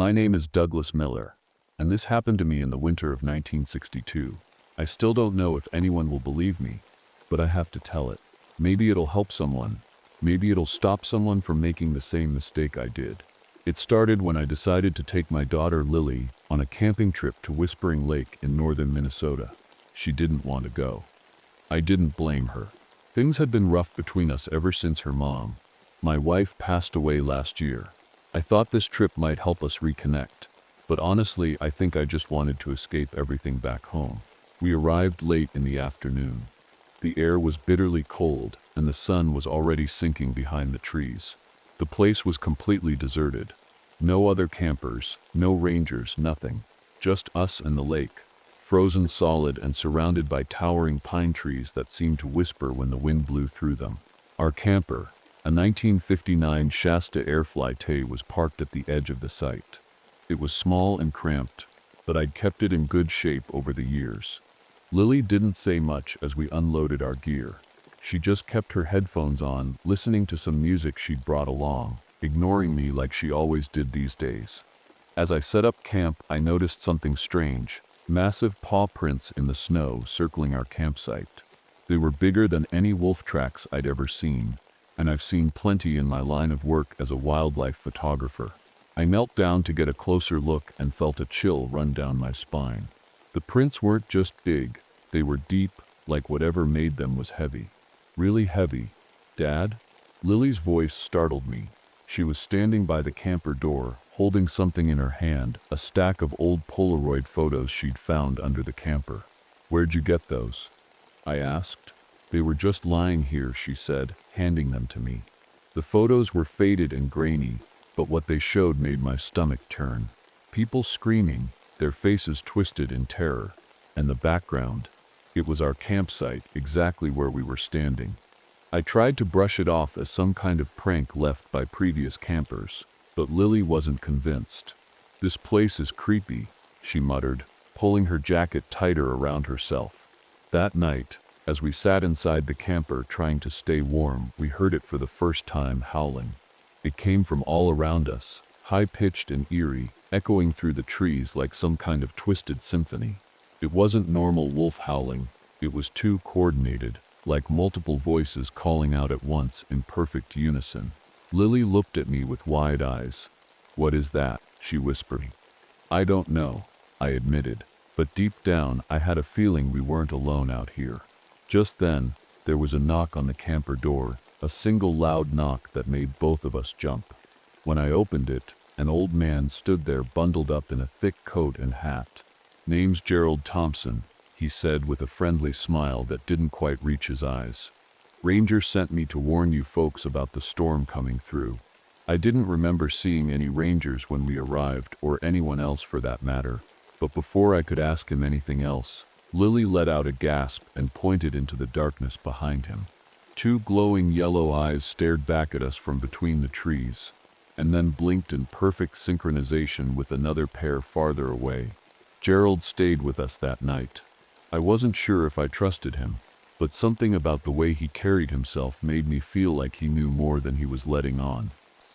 My name is Douglas Miller, and this happened to me in the winter of 1962. I still don't know if anyone will believe me, but I have to tell it. Maybe it'll help someone. Maybe it'll stop someone from making the same mistake I did. It started when I decided to take my daughter Lily on a camping trip to Whispering Lake in northern Minnesota. She didn't want to go. I didn't blame her. Things had been rough between us ever since her mom, my wife, passed away last year. I thought this trip might help us reconnect, but honestly, I think I just wanted to escape everything back home. We arrived late in the afternoon. The air was bitterly cold, and the sun was already sinking behind the trees. The place was completely deserted. No other campers, no rangers, nothing. Just us and the lake, frozen solid and surrounded by towering pine trees that seemed to whisper when the wind blew through them. Our camper, a 1959 Shasta Airfly Tay, was parked at the edge of the site. It was small and cramped, but I'd kept it in good shape over the years. Lily didn't say much as we unloaded our gear. She just kept her headphones on, listening to some music she'd brought along, ignoring me like she always did these days. As I set up camp, I noticed something strange: massive paw prints in the snow circling our campsite. They were bigger than any wolf tracks I'd ever seen, and I've seen plenty in my line of work as a wildlife photographer. I knelt down to get a closer look and felt a chill run down my spine. The prints weren't just big, they were deep, like whatever made them was heavy. Really heavy. Dad? Lily's voice startled me. She was standing by the camper door, holding something in her hand, a stack of old Polaroid photos she'd found under the camper. Where'd you get those? I asked. They were just lying here, she said, handing them to me. The photos were faded and grainy, but what they showed made my stomach turn. People screaming, their faces twisted in terror, and the background. It was our campsite, exactly where we were standing. I tried to brush it off as some kind of prank left by previous campers, but Lily wasn't convinced. "This place is creepy," she muttered, pulling her jacket tighter around herself. That night, as we sat inside the camper trying to stay warm, we heard it for the first time, howling. It came from all around us, high-pitched and eerie, echoing through the trees like some kind of twisted symphony. It wasn't normal wolf howling, it was too coordinated, like multiple voices calling out at once in perfect unison. Lily looked at me with wide eyes. "What is that?" she whispered. "I don't know," I admitted, but deep down I had a feeling we weren't alone out here. Just then, there was a knock on the camper door, a single loud knock that made both of us jump. When I opened it, an old man stood there bundled up in a thick coat and hat. "Name's Gerald Thompson," he said with a friendly smile that didn't quite reach his eyes. "Ranger sent me to warn you folks about the storm coming through." I didn't remember seeing any rangers when we arrived, or anyone else for that matter, but before I could ask him anything else, Lily let out a gasp and pointed into the darkness behind him. Two glowing yellow eyes stared back at us from between the trees, and then blinked in perfect synchronization with another pair farther away. Gerald stayed with us that night. I wasn't sure if I trusted him, but something about the way he carried himself made me feel like he knew more than he was letting on.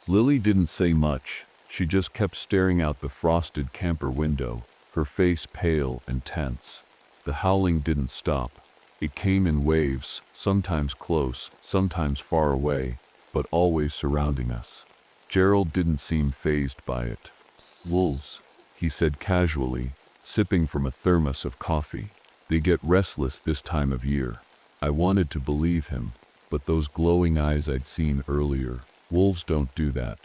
Lily didn't say much. She just kept staring out the frosted camper window, her face pale and tense. The howling didn't stop. It came in waves, sometimes close, sometimes far away, but always surrounding us. Gerald didn't seem fazed by it. "Wolves," he said casually, sipping from a thermos of coffee. "They get restless this time of year." I wanted to believe him, but those glowing eyes I'd seen earlier, wolves don't do that.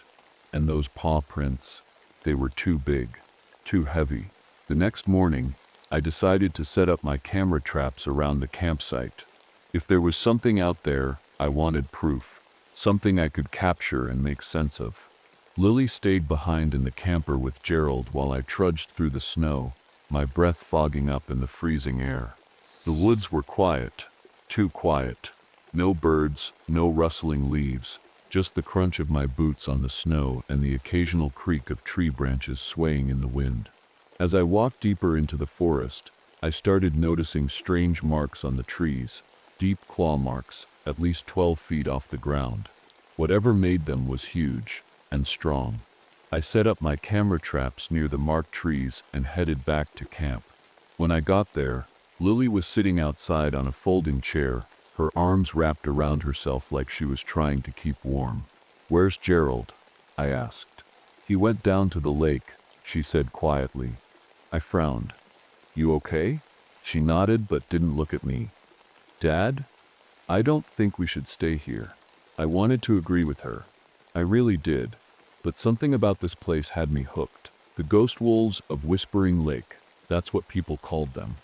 And those paw prints, they were too big, too heavy. The next morning, I decided to set up my camera traps around the campsite. If there was something out there, I wanted proof, something I could capture and make sense of. Lily stayed behind in the camper with Gerald while I trudged through the snow, my breath fogging up in the freezing air. The woods were quiet, too quiet. No birds, no rustling leaves, just the crunch of my boots on the snow and the occasional creak of tree branches swaying in the wind. As I walked deeper into the forest, I started noticing strange marks on the trees, deep claw marks, at least 12 feet off the ground. Whatever made them was huge and strong. I set up my camera traps near the marked trees and headed back to camp. When I got there, Lily was sitting outside on a folding chair, her arms wrapped around herself like she was trying to keep warm. "Where's Gerald?" I asked. "He went down to the lake," she said quietly. I frowned. "You okay?" She nodded but didn't look at me. "Dad? I don't think we should stay here." I wanted to agree with her. I really did. But something about this place had me hooked. The ghost wolves of Whispering Lake, that's what people called them.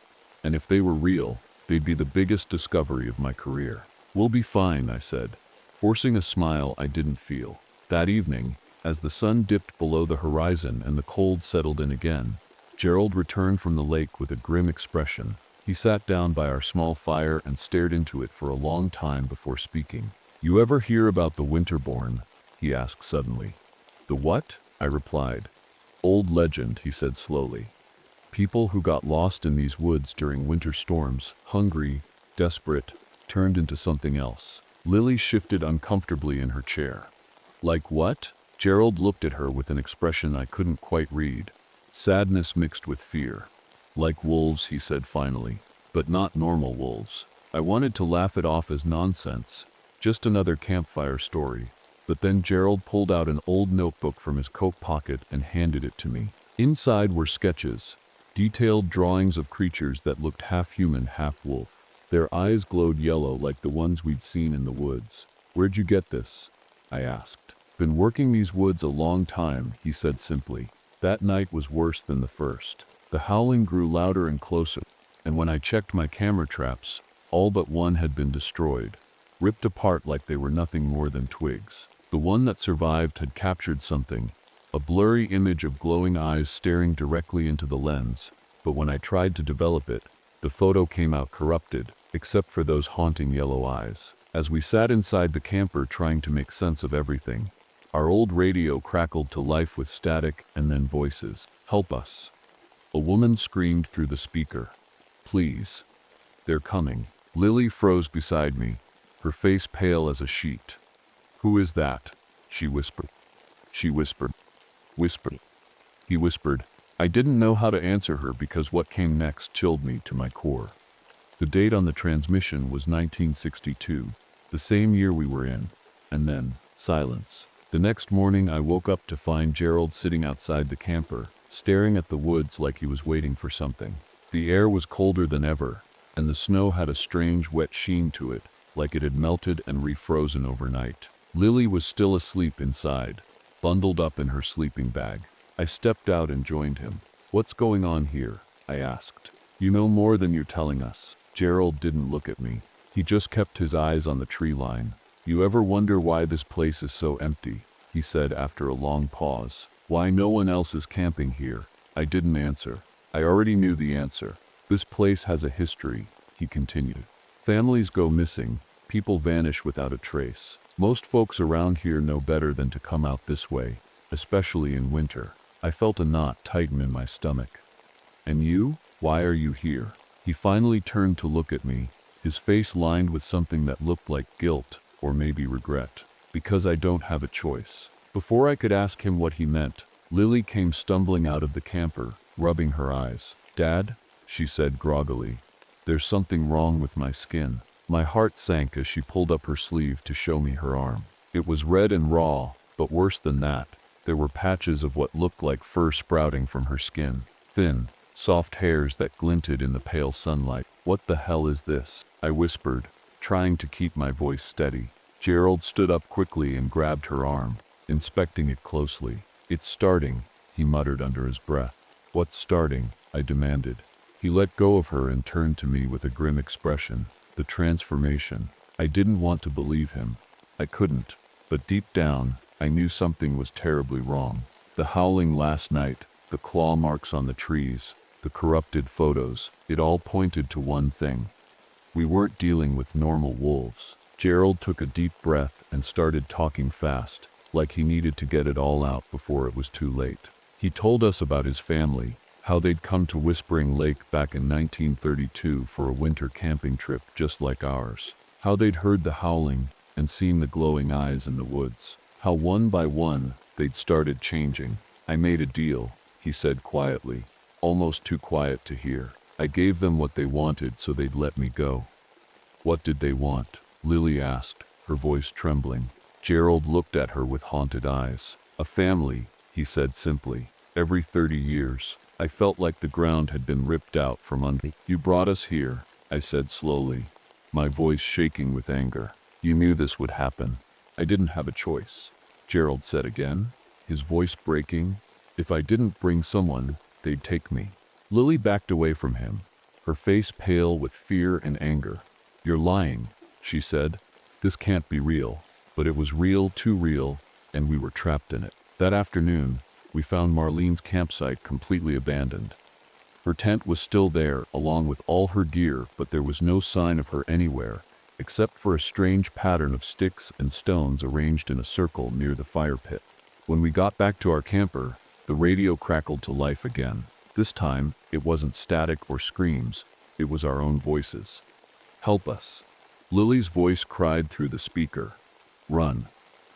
And if they were real, they'd be the biggest discovery of my career. "We'll be fine," I said, forcing a smile I didn't feel. That evening, as the sun dipped below the horizon and the cold settled in again, Gerald returned from the lake with a grim expression. He sat down by our small fire and stared into it for a long time before speaking. "You ever hear about the Winterborn?" he asked suddenly. "The what?" I replied. "Old legend," he said slowly. "People who got lost in these woods during winter storms, hungry, desperate, turned into something else." Lily shifted uncomfortably in her chair. "Like what?" Gerald looked at her with an expression I couldn't quite read. Sadness mixed with fear. "Like wolves," he said finally, "but not normal wolves." I wanted to laugh it off as nonsense, just another campfire story. But then Gerald pulled out an old notebook from his coat pocket and handed it to me. Inside were sketches, detailed drawings of creatures that looked half human, half wolf. Their eyes glowed yellow like the ones we'd seen in the woods. "Where'd you get this?" I asked. "Been working these woods a long time," he said simply. That night was worse than the first. The howling grew louder and closer, and when I checked my camera traps, all but one had been destroyed, ripped apart like they were nothing more than twigs. The one that survived had captured something, a blurry image of glowing eyes staring directly into the lens, but when I tried to develop it, the photo came out corrupted, except for those haunting yellow eyes. As we sat inside the camper trying to make sense of everything, our old radio crackled to life with static and then voices. "Help us." A woman screamed through the speaker. "Please. They're coming." Lily froze beside me, her face pale as a sheet. "Who is that?" she whispered. She whispered. Whispered. He whispered. I didn't know how to answer her because what came next chilled me to my core. The date on the transmission was 1962, the same year we were in, and then silence. The next morning I woke up to find Gerald sitting outside the camper, staring at the woods like he was waiting for something. The air was colder than ever, and the snow had a strange wet sheen to it, like it had melted and refrozen overnight. Lily was still asleep inside, bundled up in her sleeping bag. I stepped out and joined him. "What's going on here?" I asked. "You know more than you're telling us." Gerald didn't look at me. He just kept his eyes on the tree line. "You ever wonder why this place is so empty?" he said after a long pause. "Why no one else is camping here?" I didn't answer. I already knew the answer. "This place has a history," he continued. "Families go missing, people vanish without a trace. Most folks around here know better than to come out this way, especially in winter." I felt a knot tighten in my stomach. "And you? Why are you here?" He finally turned to look at me, his face lined with something that looked like guilt, or maybe regret. "Because I don't have a choice." Before I could ask him what he meant, Lily came stumbling out of the camper, rubbing her eyes. "Dad," she said groggily, "there's something wrong with my skin." My heart sank as she pulled up her sleeve to show me her arm. It was red and raw, but worse than that, there were patches of what looked like fur sprouting from her skin. Thin, soft hairs that glinted in the pale sunlight. "What the hell is this?" I whispered, trying to keep my voice steady. Gerald stood up quickly and grabbed her arm, inspecting it closely. "It's starting," he muttered under his breath. "What's starting?" I demanded. He let go of her and turned to me with a grim expression. "The transformation." I didn't want to believe him. I couldn't. But deep down, I knew something was terribly wrong. The howling last night, the claw marks on the trees, the corrupted photos, it all pointed to one thing. We weren't dealing with normal wolves. Gerald took a deep breath and started talking fast, like he needed to get it all out before it was too late. He told us about his family, how they'd come to Whispering Lake back in 1932 for a winter camping trip just like ours. How they'd heard the howling and seen the glowing eyes in the woods. How one by one, They'd started changing. I made a deal, he said quietly, almost too quiet to hear. I gave them what they wanted so they'd let me go. What did they want? Lily asked, her voice trembling. Gerald looked at her with haunted eyes. A family, he said simply. Every 30 years, I felt like the ground had been ripped out from under me. You brought us here, I said slowly, my voice shaking with anger. You knew this would happen. I didn't have a choice, Gerald said again, his voice breaking. If I didn't bring someone, they'd take me. Lily backed away from him, her face pale with fear and anger. You're lying, she said. This can't be real. But it was real, too real, and we were trapped in it. That afternoon, we found Marlene's campsite completely abandoned. Her tent was still there, along with all her gear, but there was no sign of her anywhere, except for a strange pattern of sticks and stones arranged in a circle near the fire pit. When we got back to our camper, the radio crackled to life again. This time, it wasn't static or screams, it was our own voices. Help us. Lily's voice cried through the speaker. Run.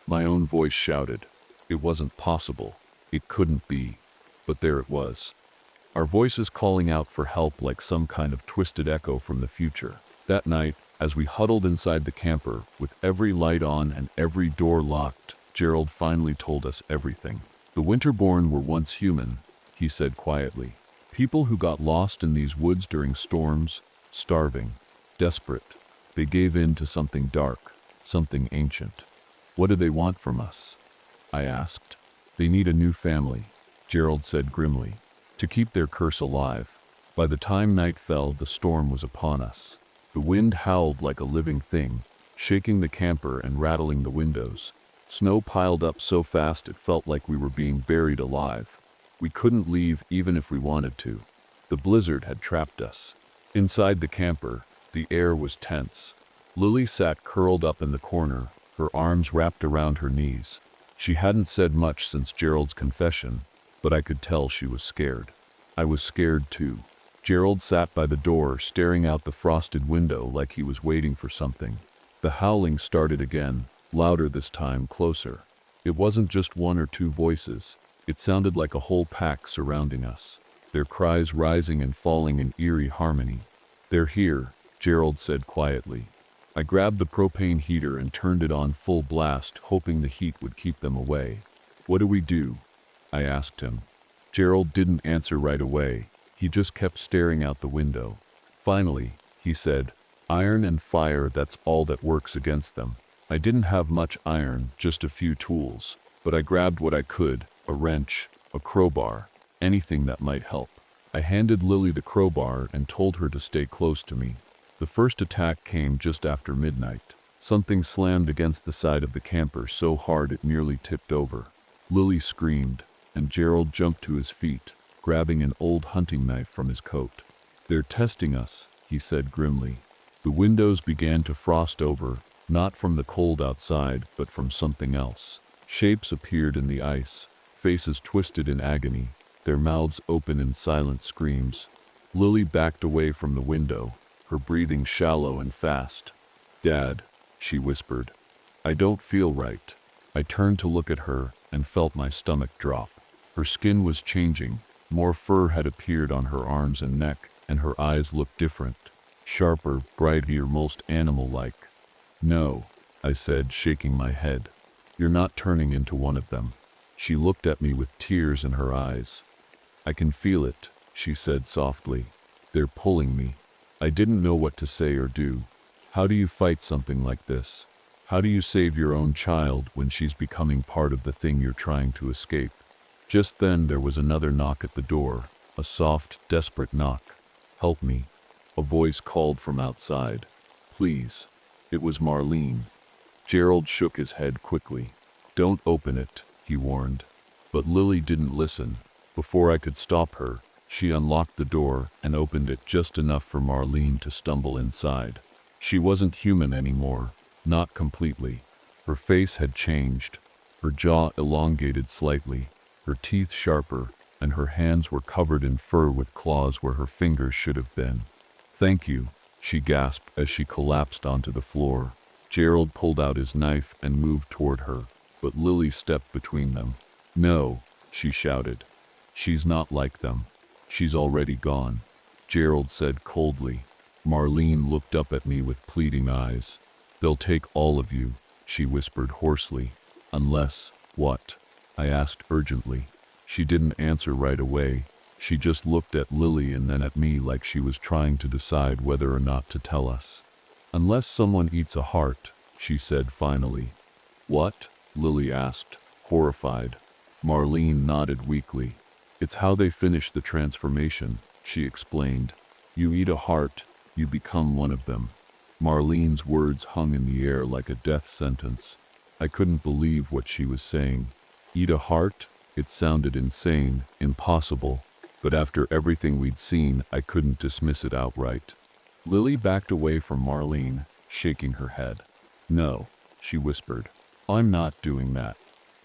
My own voice shouted. It wasn't possible. It couldn't be. But there it was. Our voices calling out for help like some kind of twisted echo from the future. That night, as we huddled inside the camper, with every light on and every door locked, Gerald finally told us everything. The Winterborn were once human, he said quietly. People who got lost in these woods during storms, starving, desperate. They gave in to something dark, something ancient. What do they want from us? I asked. They need a new family, Gerald said grimly, to keep their curse alive. By the time night fell, the storm was upon us. The wind howled like a living thing, shaking the camper and rattling the windows. Snow piled up so fast it felt like we were being buried alive. We couldn't leave even if we wanted to. The blizzard had trapped us. Inside the camper, the air was tense. Lily sat curled up in the corner, her arms wrapped around her knees. She hadn't said much since Gerald's confession, but I could tell she was scared. I was scared too. Gerald sat by the door, staring out the frosted window like he was waiting for something. The howling started again, louder this time, closer. It wasn't just one or two voices. It sounded like a whole pack surrounding us, their cries rising and falling in eerie harmony. They're here, Gerald said quietly. I grabbed the propane heater and turned it on full blast, hoping the heat would keep them away. What do we do? I asked him. Gerald didn't answer right away. He just kept staring out the window. Finally, he said, iron and fire, that's all that works against them. I didn't have much iron, just a few tools, but I grabbed what I could, a wrench, a crowbar, anything that might help. I handed Lily the crowbar and told her to stay close to me. The first attack came just after midnight. Something slammed against the side of the camper so hard it nearly tipped over. Lily screamed, and Gerald jumped to his feet, grabbing an old hunting knife from his coat. They're testing us, he said grimly. The windows began to frost over, not from the cold outside, but from something else. Shapes appeared in the ice, faces twisted in agony, their mouths open in silent screams. Lily backed away from the window, her breathing shallow and fast. Dad, she whispered. I don't feel right. I turned to look at her and felt my stomach drop. Her skin was changing. More fur had appeared on her arms and neck, and her eyes looked different. Sharper, brighter, most animal-like. No, I said, shaking my head. You're not turning into one of them. She looked at me with tears in her eyes. I can feel it, she said softly. They're pulling me. I didn't know what to say or do. How do you fight something like this? How do you save your own child when she's becoming part of the thing you're trying to escape? Just then there was another knock at the door, a soft, desperate knock. Help me, a voice called from outside. Please. It was Marlene. Gerald shook his head quickly. Don't open it, he warned. But Lily didn't listen. Before I could stop her, she unlocked the door and opened it just enough for Marlene to stumble inside. She wasn't human anymore, not completely. Her face had changed, her jaw elongated slightly, her teeth sharper, and her hands were covered in fur with claws where her fingers should have been. Thank you, she gasped as she collapsed onto the floor. Gerald pulled out his knife and moved toward her, but Lily stepped between them. No, she shouted. She's not like them. She's already gone. Gerald said coldly. Marlene looked up at me with pleading eyes. They'll take all of you, she whispered hoarsely. Unless, what? I asked urgently. She didn't answer right away. She just looked at Lily and then at me like she was trying to decide whether or not to tell us. Unless someone eats a heart, she said finally. What? Lily asked, horrified. Marlene nodded weakly. It's how they finish the transformation, she explained. You eat a heart, you become one of them. Marlene's words hung in the air like a death sentence. I couldn't believe what she was saying. Eat a heart? It sounded insane, impossible. But after everything we'd seen, I couldn't dismiss it outright. Lily backed away from Marlene, shaking her head. No, she whispered. I'm not doing that.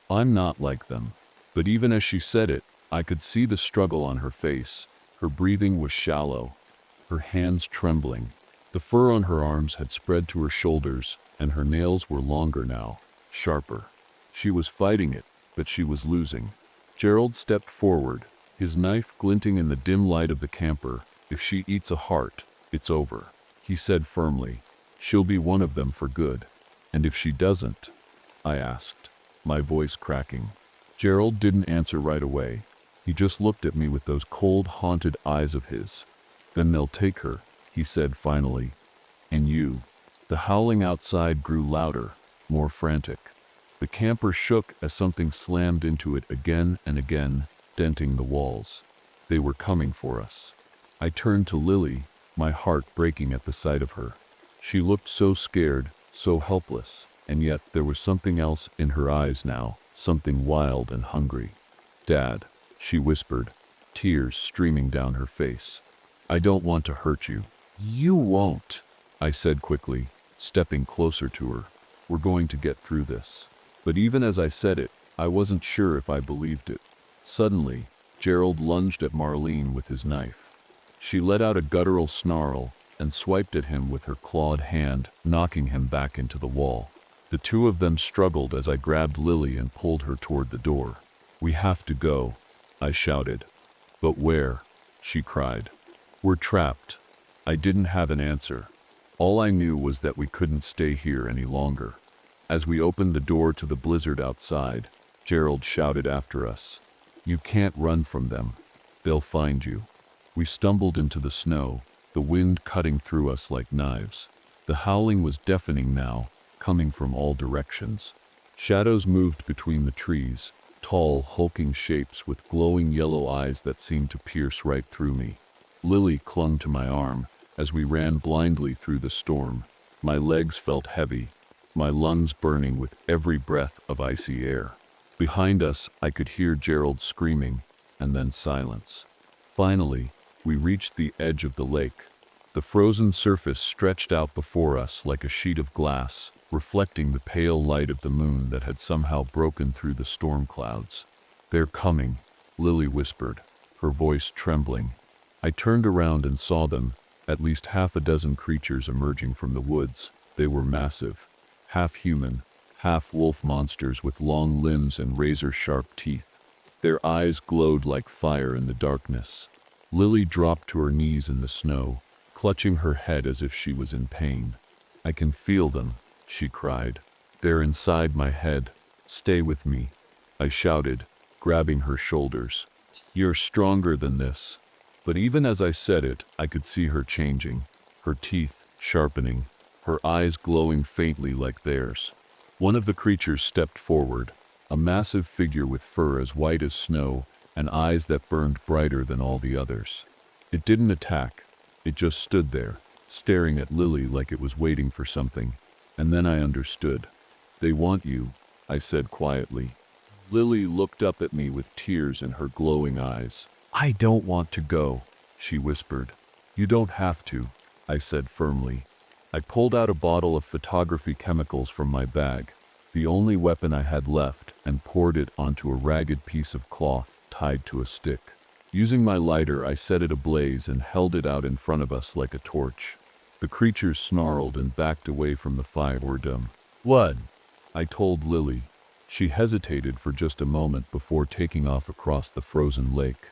I'm not like them. But even as she said it, I could see the struggle on her face. Her breathing was shallow, her hands trembling. The fur on her arms had spread to her shoulders, and her nails were longer now, sharper. She was fighting it, but she was losing. Gerald stepped forward, his knife glinting in the dim light of the camper. If she eats a heart, it's over, he said firmly. She'll be one of them for good. And if she doesn't? I asked, my voice cracking. Gerald didn't answer right away. He just looked at me with those cold, haunted eyes of his. Then they'll take her, he said finally. And you. The howling outside grew louder, more frantic. The camper shook as something slammed into it again and again, denting the walls. They were coming for us. I turned to Lily, my heart breaking at the sight of her. She looked so scared, so helpless, and yet there was something else in her eyes now, something wild and hungry. Dad, she whispered, tears streaming down her face. I don't want to hurt you. You won't, I said quickly, stepping closer to her. We're going to get through this. But even as I said it, I wasn't sure if I believed it. Suddenly, Gerald lunged at Marlene with his knife. She let out a guttural snarl and swiped at him with her clawed hand, knocking him back into the wall. The two of them struggled as I grabbed Lily and pulled her toward the door. We have to go, I shouted. But where? She cried. We're trapped. I didn't have an answer. All I knew was that we couldn't stay here any longer. As we opened the door to the blizzard outside, Gerald shouted after us. You can't run from them. They'll find you. We stumbled into the snow, the wind cutting through us like knives. The howling was deafening now, coming from all directions. Shadows moved between the trees, tall, hulking shapes with glowing yellow eyes that seemed to pierce right through me. Lily clung to my arm as we ran blindly through the storm. My legs felt heavy, my lungs burning with every breath of icy air. Behind us, I could hear Gerald screaming, and then silence. Finally, we reached the edge of the lake. The frozen surface stretched out before us like a sheet of glass, reflecting the pale light of the moon that had somehow broken through the storm clouds. They're coming, Lily whispered, her voice trembling. I turned around and saw them, at least half a dozen creatures emerging from the woods. They were massive, half human, half wolf monsters with long limbs and razor-sharp teeth. Their eyes glowed like fire in the darkness. Lily dropped to her knees in the snow, clutching her head as if she was in pain. I can feel them, she cried. They're inside my head. Stay with me, I shouted, grabbing her shoulders. You're stronger than this. But even as I said it, I could see her changing, her teeth sharpening, her eyes glowing faintly like theirs. One of the creatures stepped forward, a massive figure with fur as white as snow and eyes that burned brighter than all the others. It didn't attack. It just stood there, staring at Lily like it was waiting for something. And then I understood. They want you, I said quietly. Lily looked up at me with tears in her glowing eyes. I don't want to go, she whispered. You don't have to, I said firmly. I pulled out a bottle of photography chemicals from my bag, the only weapon I had left, and poured it onto a ragged piece of cloth tied to a stick. Using my lighter, I set it ablaze and held it out in front of us like a torch. The creatures snarled and backed away from the fire. What? I told Lily. She hesitated for just a moment before taking off across the frozen lake.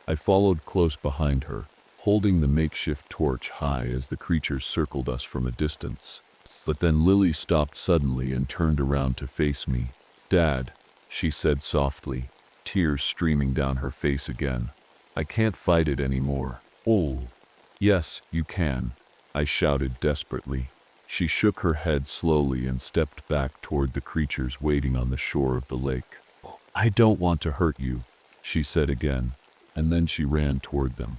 I followed close behind her, holding the makeshift torch high as the creatures circled us from a distance. But then Lily stopped suddenly and turned around to face me. "Dad," she said softly, tears streaming down her face again. "I can't fight it anymore." "Oh." "Yes, you can," I shouted desperately. She shook her head slowly and stepped back toward the creatures waiting on the shore of the lake. "I don't want to hurt you," she said again, and then she ran toward them.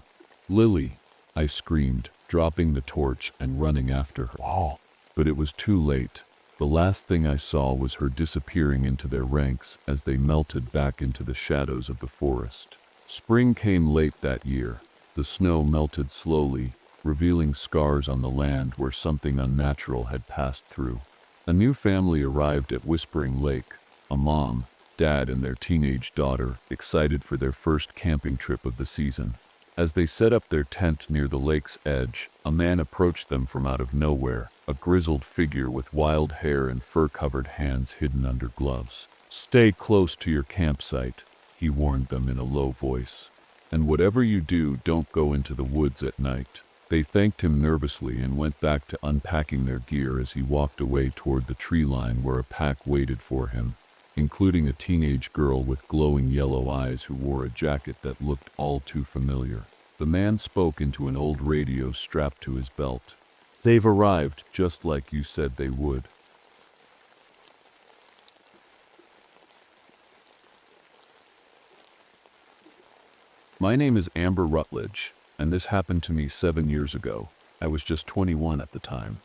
"Lily," I screamed, dropping the torch and running after her. Oh. But it was too late. The last thing I saw was her disappearing into their ranks as they melted back into the shadows of the forest. Spring came late that year. The snow melted slowly, revealing scars on the land where something unnatural had passed through. A new family arrived at Whispering Lake, a mom, dad, and their teenage daughter, excited for their first camping trip of the season. As they set up their tent near the lake's edge, a man approached them from out of nowhere, a grizzled figure with wild hair and fur-covered hands hidden under gloves. "Stay close to your campsite," he warned them in a low voice. "And whatever you do, don't go into the woods at night." They thanked him nervously and went back to unpacking their gear as he walked away toward the tree line where a pack waited for him, including a teenage girl with glowing yellow eyes who wore a jacket that looked all too familiar. The man spoke into an old radio strapped to his belt. "They've arrived, just like you said they would." My name is Amber Rutledge, and this happened to me 7 years ago. I was just 21 at the time.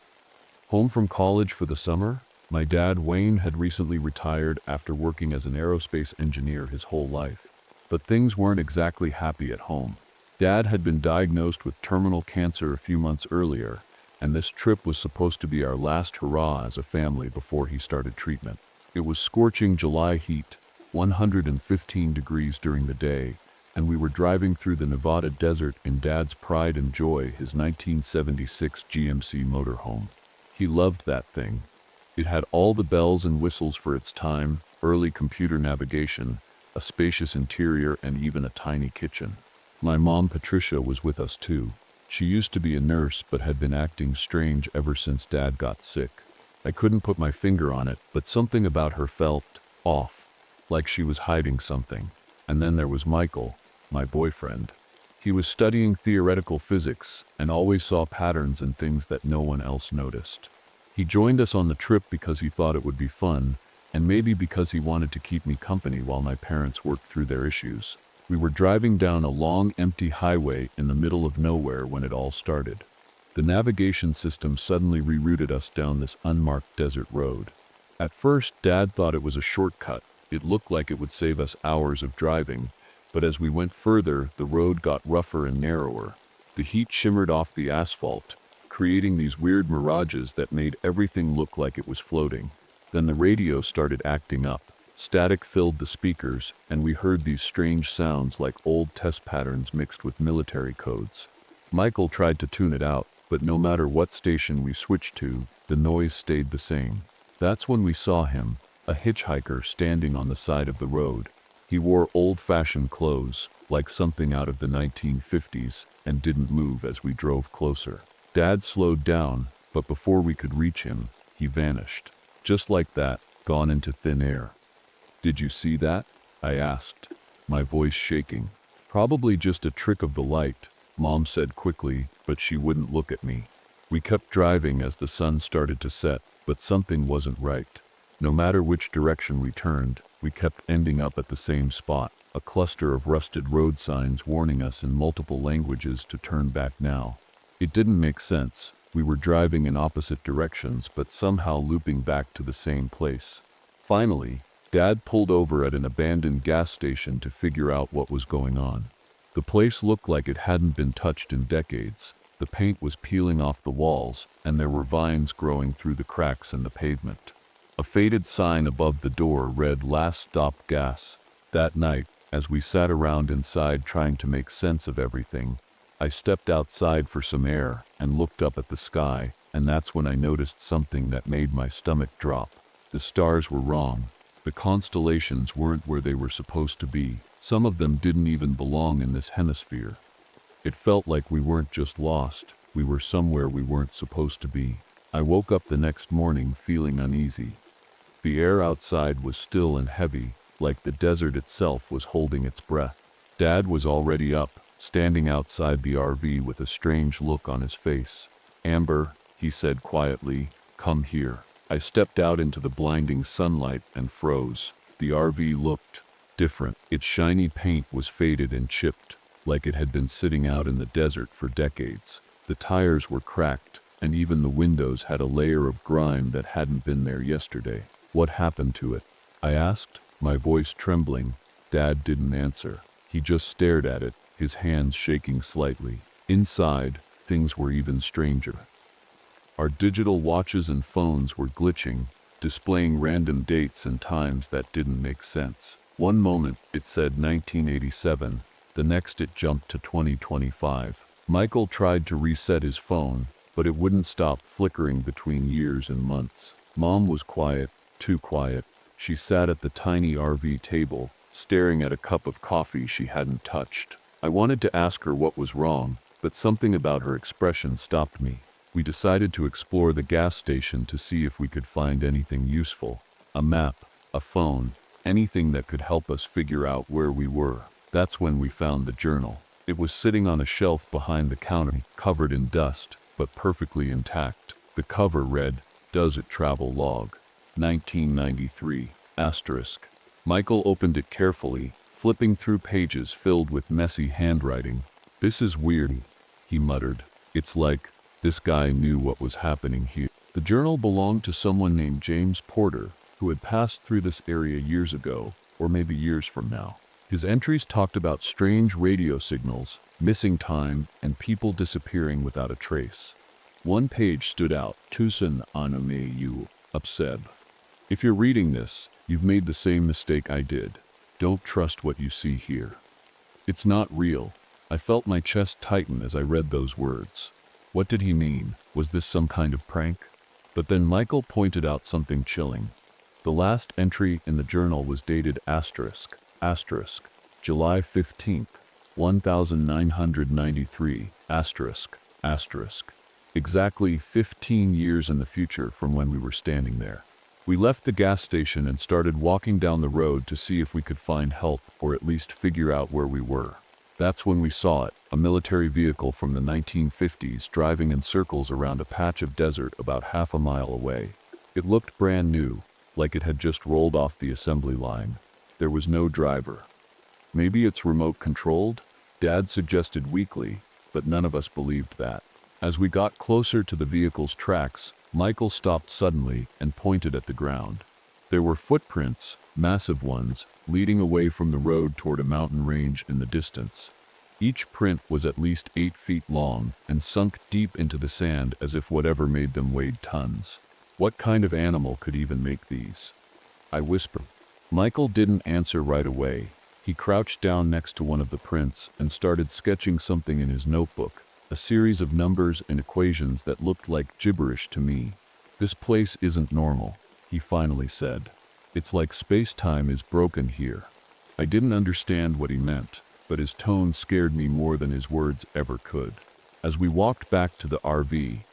Home from college for the summer, my dad, Wayne, had recently retired after working as an aerospace engineer his whole life. But things weren't exactly happy at home. Dad had been diagnosed with terminal cancer a few months earlier, and this trip was supposed to be our last hurrah as a family before he started treatment. It was scorching July heat, 115 degrees during the day, and we were driving through the Nevada desert in Dad's pride and joy, his 1976 GMC motorhome. He loved that thing. It had all the bells and whistles for its time, early computer navigation, a spacious interior, and even a tiny kitchen. My mom, Patricia, was with us too. She used to be a nurse but had been acting strange ever since Dad got sick. I couldn't put my finger on it, but something about her felt off, like she was hiding something. And then there was Michael, my boyfriend. He was studying theoretical physics and always saw patterns in things that no one else noticed. He joined us on the trip because he thought it would be fun, and maybe because he wanted to keep me company while my parents worked through their issues. We were driving down a long, empty highway in the middle of nowhere when it all started. The navigation system suddenly rerouted us down this unmarked desert road. At first, Dad thought it was a shortcut. It looked like it would save us hours of driving, but as we went further, the road got rougher and narrower. The heat shimmered off the asphalt, creating these weird mirages that made everything look like it was floating. Then the radio started acting up. Static filled the speakers, and we heard these strange sounds like old test patterns mixed with military codes. Michael tried to tune it out, but no matter what station we switched to, the noise stayed the same. That's when we saw him, a hitchhiker standing on the side of the road. He wore old-fashioned clothes, like something out of the 1950s, and didn't move as we drove closer. Dad slowed down, but before we could reach him, he vanished. Just like that, gone into thin air. "Did you see that?" I asked, my voice shaking. "Probably just a trick of the light," Mom said quickly, but she wouldn't look at me. We kept driving as the sun started to set, but something wasn't right. No matter which direction we turned, we kept ending up at the same spot, a cluster of rusted road signs warning us in multiple languages to turn back now. It didn't make sense. We were driving in opposite directions, but somehow looping back to the same place. Finally, Dad pulled over at an abandoned gas station to figure out what was going on. The place looked like it hadn't been touched in decades. The paint was peeling off the walls, and there were vines growing through the cracks in the pavement. A faded sign above the door read "Last Stop Gas." That night, as we sat around inside trying to make sense of everything, I stepped outside for some air and looked up at the sky, and that's when I noticed something that made my stomach drop. The stars were wrong. The constellations weren't where they were supposed to be. Some of them didn't even belong in this hemisphere. It felt like we weren't just lost, we were somewhere we weren't supposed to be. I woke up the next morning feeling uneasy. The air outside was still and heavy, like the desert itself was holding its breath. Dad was already up, standing outside the RV with a strange look on his face. "Amber," he said quietly, "come here." I stepped out into the blinding sunlight and froze. The RV looked different. Its shiny paint was faded and chipped, like it had been sitting out in the desert for decades. The tires were cracked, and even the windows had a layer of grime that hadn't been there yesterday. "What happened to it?" I asked, my voice trembling. Dad didn't answer. He just stared at it, his hands shaking slightly. Inside, things were even stranger. Our digital watches and phones were glitching, displaying random dates and times that didn't make sense. One moment it said 1987, the next it jumped to 2025. Michael tried to reset his phone, but it wouldn't stop flickering between years and months. Mom was quiet, too quiet. She sat at the tiny RV table, staring at a cup of coffee she hadn't touched. I wanted to ask her what was wrong, but something about her expression stopped me. We decided to explore the gas station to see if we could find anything useful. A map, a phone, anything that could help us figure out where we were. That's when we found the journal. It was sitting on a shelf behind the counter, covered in dust, but perfectly intact. The cover read, "Does it travel log? 1993, asterisk." Michael opened it carefully, flipping through pages filled with messy handwriting. "This is weird," he muttered. "It's like this guy knew what was happening here." The journal belonged to someone named James Porter, who had passed through this area years ago, or maybe years from now. His entries talked about strange radio signals, missing time, and people disappearing without a trace. One page stood out, "Tucson Anameyu, Upseb. If you're reading this, you've made the same mistake I did. Don't trust what you see here. It's not real." I felt my chest tighten as I read those words. What did he mean? Was this some kind of prank? But then Michael pointed out something chilling. The last entry in the journal was dated asterisk, July 15th, 1993, asterisk. Exactly 15 years in the future from when we were standing there. We left the gas station and started walking down the road to see if we could find help or at least figure out where we were. That's when we saw it, a military vehicle from the 1950s driving in circles around a patch of desert about half a mile away. It looked brand new, like it had just rolled off the assembly line. There was no driver. "Maybe it's remote controlled?" Dad suggested weakly, but none of us believed that. As we got closer to the vehicle's tracks, Michael stopped suddenly and pointed at the ground. There were footprints, massive ones, leading away from the road toward a mountain range in the distance. Each print was at least 8 feet long and sunk deep into the sand as if whatever made them weighed tons. What kind of animal could even make these? I whispered. Michael didn't answer right away. He crouched down next to one of the prints and started sketching something in his notebook, a series of numbers and equations that looked like gibberish to me. "This place isn't normal," he finally said. "It's like space-time is broken here." I didn't understand what he meant, but his tone scared me more than his words ever could. As we walked back to the RV,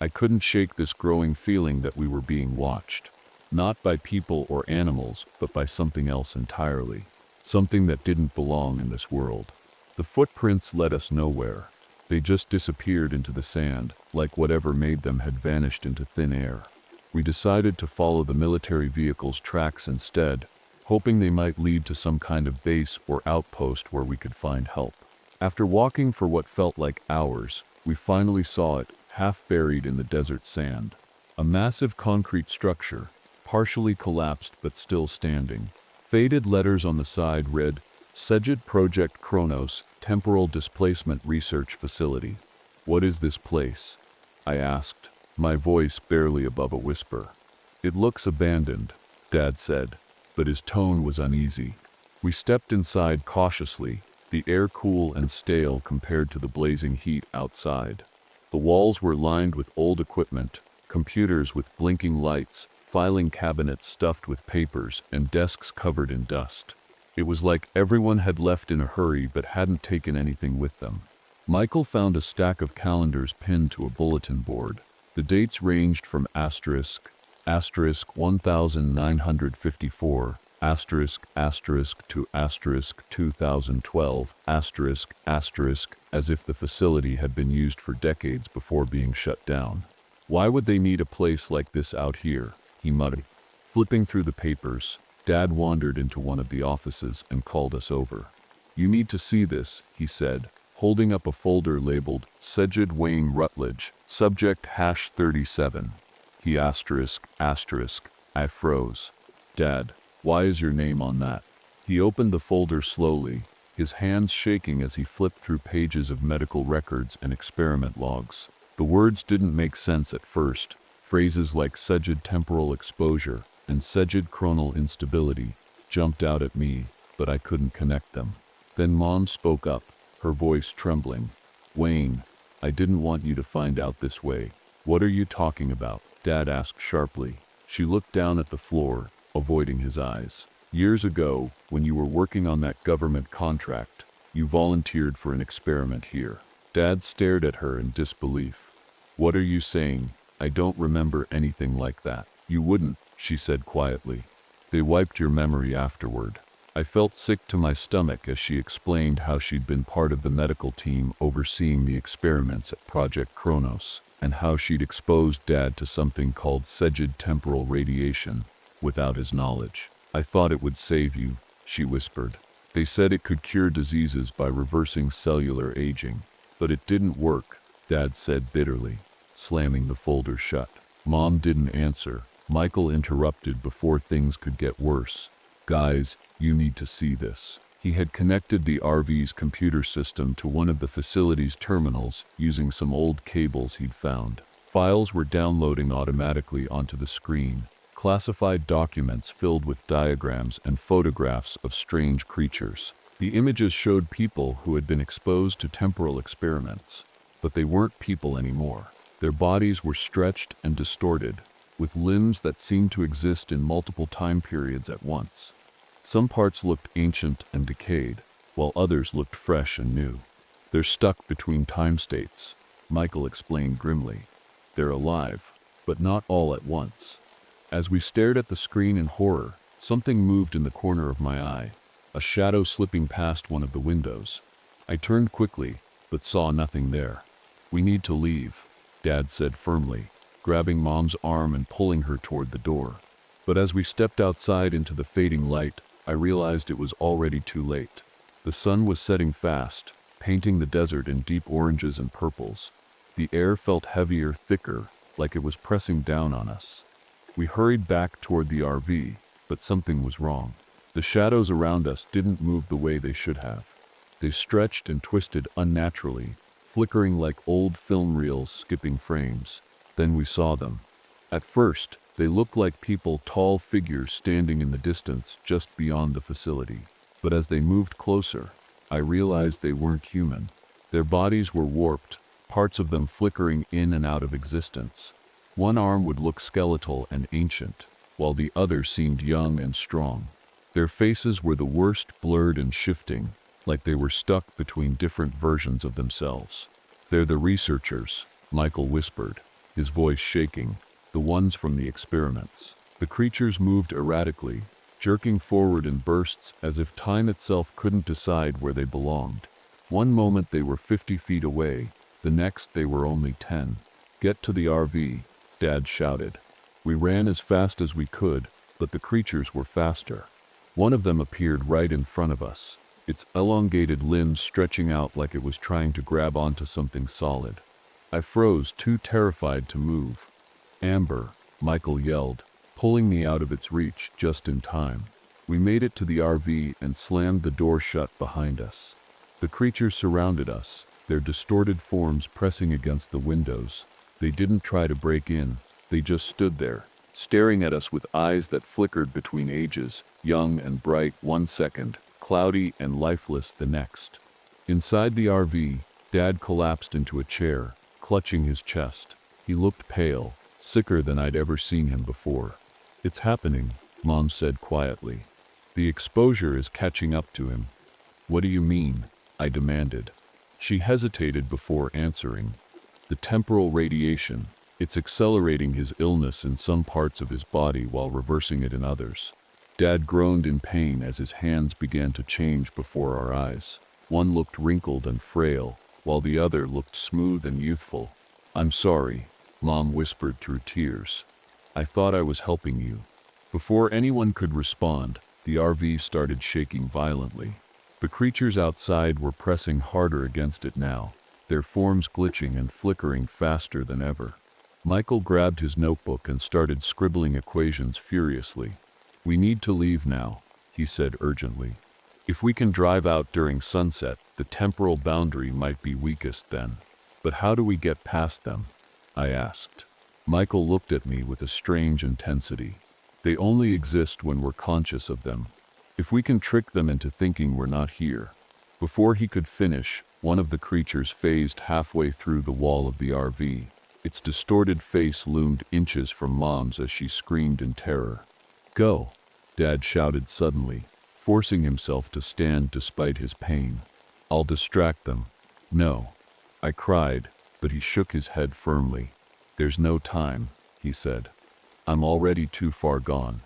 I couldn't shake this growing feeling that we were being watched. Not by people or animals, but by something else entirely. Something that didn't belong in this world. The footprints led us nowhere. They just disappeared into the sand, like whatever made them had vanished into thin air. We decided to follow the military vehicle's tracks instead, hoping they might lead to some kind of base or outpost where we could find help. After walking for what felt like hours, we finally saw it, half buried in the desert sand. A massive concrete structure, partially collapsed but still standing. Faded letters on the side read, "Szeged Project Kronos, Temporal Displacement Research Facility." "What is this place?" I asked, my voice barely above a whisper. "It looks abandoned," Dad said, but his tone was uneasy. We stepped inside cautiously, the air cool and stale compared to the blazing heat outside. The walls were lined with old equipment, computers with blinking lights, filing cabinets stuffed with papers, and desks covered in dust. It was like everyone had left in a hurry but hadn't taken anything with them. Michael found a stack of calendars pinned to a bulletin board. The dates ranged from asterisk 1954, to 2012, as if the facility had been used for decades before being shut down. Why would they need a place like this out here? He muttered. Flipping through the papers, Dad wandered into one of the offices and called us over. You need to see this, he said, holding up a folder labeled Sajid Wayne Rutledge, subject #37. He I froze. Dad, why is your name on that? He opened the folder slowly, his hands shaking as he flipped through pages of medical records and experiment logs. The words didn't make sense at first. Phrases like Sajid temporal exposure and Sajid chronal instability jumped out at me, but I couldn't connect them. Then Mom spoke up, her voice trembling. Wayne, I didn't want you to find out this way. What are you talking about? Dad asked sharply. She looked down at the floor, avoiding his eyes. Years ago, when you were working on that government contract, you volunteered for an experiment here. Dad stared at her in disbelief. What are you saying? I don't remember anything like that. You wouldn't, she said quietly. They wiped your memory afterward. I felt sick to my stomach as she explained how she'd been part of the medical team overseeing the experiments at Project Kronos, and how she'd exposed Dad to something called Sajid temporal radiation without his knowledge. I thought it would save you, she whispered. They said it could cure diseases by reversing cellular aging. But it didn't work, Dad said bitterly, slamming the folder shut. Mom didn't answer. Michael interrupted before things could get worse. Guys, you need to see this. He had connected the RV's computer system to one of the facility's terminals using some old cables he'd found. Files were downloading automatically onto the screen, classified documents filled with diagrams and photographs of strange creatures. The images showed people who had been exposed to temporal experiments, but they weren't people anymore. Their bodies were stretched and distorted, with limbs that seemed to exist in multiple time periods at once. Some parts looked ancient and decayed, while others looked fresh and new. They're stuck between time states, Michael explained grimly. They're alive, but not all at once. As we stared at the screen in horror, something moved in the corner of my eye, a shadow slipping past one of the windows. I turned quickly, but saw nothing there. We need to leave, Dad said firmly, grabbing Mom's arm and pulling her toward the door. But as we stepped outside into the fading light, I realized it was already too late. The sun was setting fast, painting the desert in deep oranges and purples. The air felt heavier, thicker, like it was pressing down on us. We hurried back toward the RV, but something was wrong. The shadows around us didn't move the way they should have. They stretched and twisted unnaturally, flickering like old film reels skipping frames. Then we saw them. At first, they looked like people, tall figures standing in the distance just beyond the facility. But as they moved closer, I realized they weren't human. Their bodies were warped, parts of them flickering in and out of existence. One arm would look skeletal and ancient, while the other seemed young and strong. Their faces were the worst, blurred and shifting, like they were stuck between different versions of themselves. They're the researchers, Michael whispered, his voice shaking. The ones from the experiments. The creatures moved erratically, jerking forward in bursts as if time itself couldn't decide where they belonged. One moment they were 50 feet away, the next they were only 10. Get to the RV, Dad shouted. We ran as fast as we could, but the creatures were faster. One of them appeared right in front of us, its elongated limbs stretching out like it was trying to grab onto something solid. I froze, too terrified to move. Amber, Michael yelled, pulling me out of its reach just in time. We made it to the RV and slammed the door shut behind us. The creatures surrounded us, their distorted forms pressing against the windows. They didn't try to break in, they just stood there, staring at us with eyes that flickered between ages, young and bright one second, cloudy and lifeless the next. Inside the RV, Dad collapsed into a chair, clutching his chest. He looked pale, sicker than I'd ever seen him before. It's happening, Mom said quietly. The exposure is catching up to him. What do you mean? I demanded. She hesitated before answering. The temporal radiation, it's accelerating his illness in some parts of his body while reversing it in others. Dad groaned in pain as his hands began to change before our eyes. One looked wrinkled and frail, while the other looked smooth and youthful. I'm sorry, Mom whispered through tears. I thought I was helping you. Before anyone could respond, the RV started shaking violently. The creatures outside were pressing harder against it now, their forms glitching and flickering faster than ever. Michael grabbed his notebook and started scribbling equations furiously. We need to leave now, he said urgently. If we can drive out during sunset, the temporal boundary might be weakest then. But how do we get past them? I asked. Michael looked at me with a strange intensity. They only exist when we're conscious of them. If we can trick them into thinking we're not here. Before he could finish, one of the creatures phased halfway through the wall of the RV. Its distorted face loomed inches from Mom's as she screamed in terror. Go, Dad shouted suddenly, forcing himself to stand despite his pain. I'll distract them. No, I cried, but he shook his head firmly. There's no time, he said. I'm already too far gone.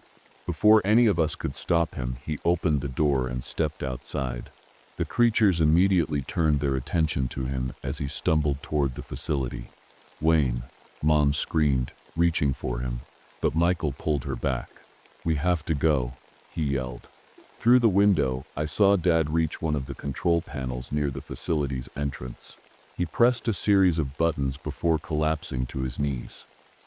Before any of us could stop him, he opened the door and stepped outside. The creatures immediately turned their attention to him as he stumbled toward the facility. Wayne, Mom screamed, reaching for him, but Michael pulled her back. We have to go, he yelled. Through the window, I saw Dad reach one of the control panels near the facility's entrance. He pressed a series of buttons before collapsing to his knees.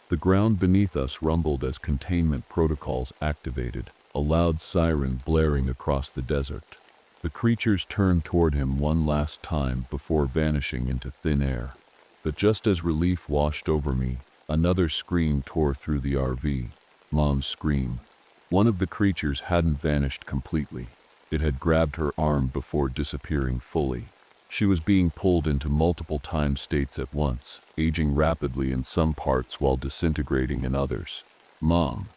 The ground beneath us rumbled as containment protocols activated, a loud siren blaring across the desert. The creatures turned toward him one last time before vanishing into thin air. But just as relief washed over me, another scream tore through the RV. Mom's scream. One of the creatures hadn't vanished completely. It had grabbed her arm before disappearing fully. She was being pulled into multiple time states at once, aging rapidly in some parts while disintegrating in others. Mom.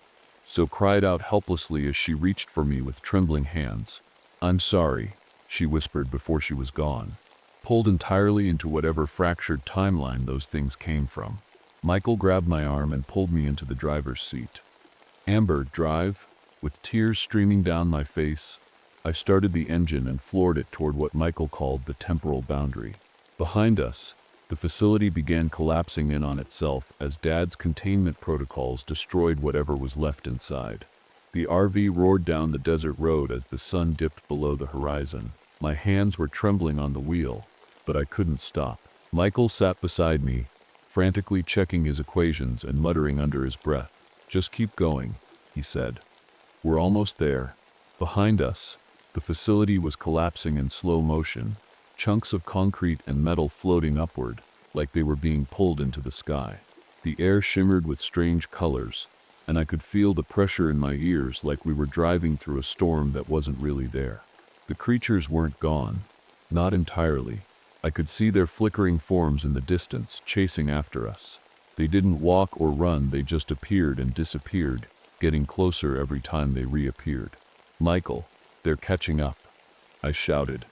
So cried out helplessly as she reached for me with trembling hands. I'm sorry, she whispered before she was gone, pulled entirely into whatever fractured timeline those things came from. Michael grabbed my arm and pulled me into the driver's seat. Amber, drive. With tears streaming down my face, I started the engine and floored it toward what Michael called the temporal boundary. Behind us, the facility began collapsing in on itself as Dad's containment protocols destroyed whatever was left inside. The RV roared down the desert road as the sun dipped below the horizon. My hands were trembling on the wheel, but I couldn't stop. Michael sat beside me, frantically checking his equations and muttering under his breath. Just keep going, he said. We're almost there. Behind us, the facility was collapsing in slow motion, chunks of concrete and metal floating upward, like they were being pulled into the sky. The air shimmered with strange colors, and I could feel the pressure in my ears like we were driving through a storm that wasn't really there. The creatures weren't gone. Not entirely. I could see their flickering forms in the distance, chasing after us. They didn't walk or run, they just appeared and disappeared, getting closer every time they reappeared. Michael, they're catching up, I shouted.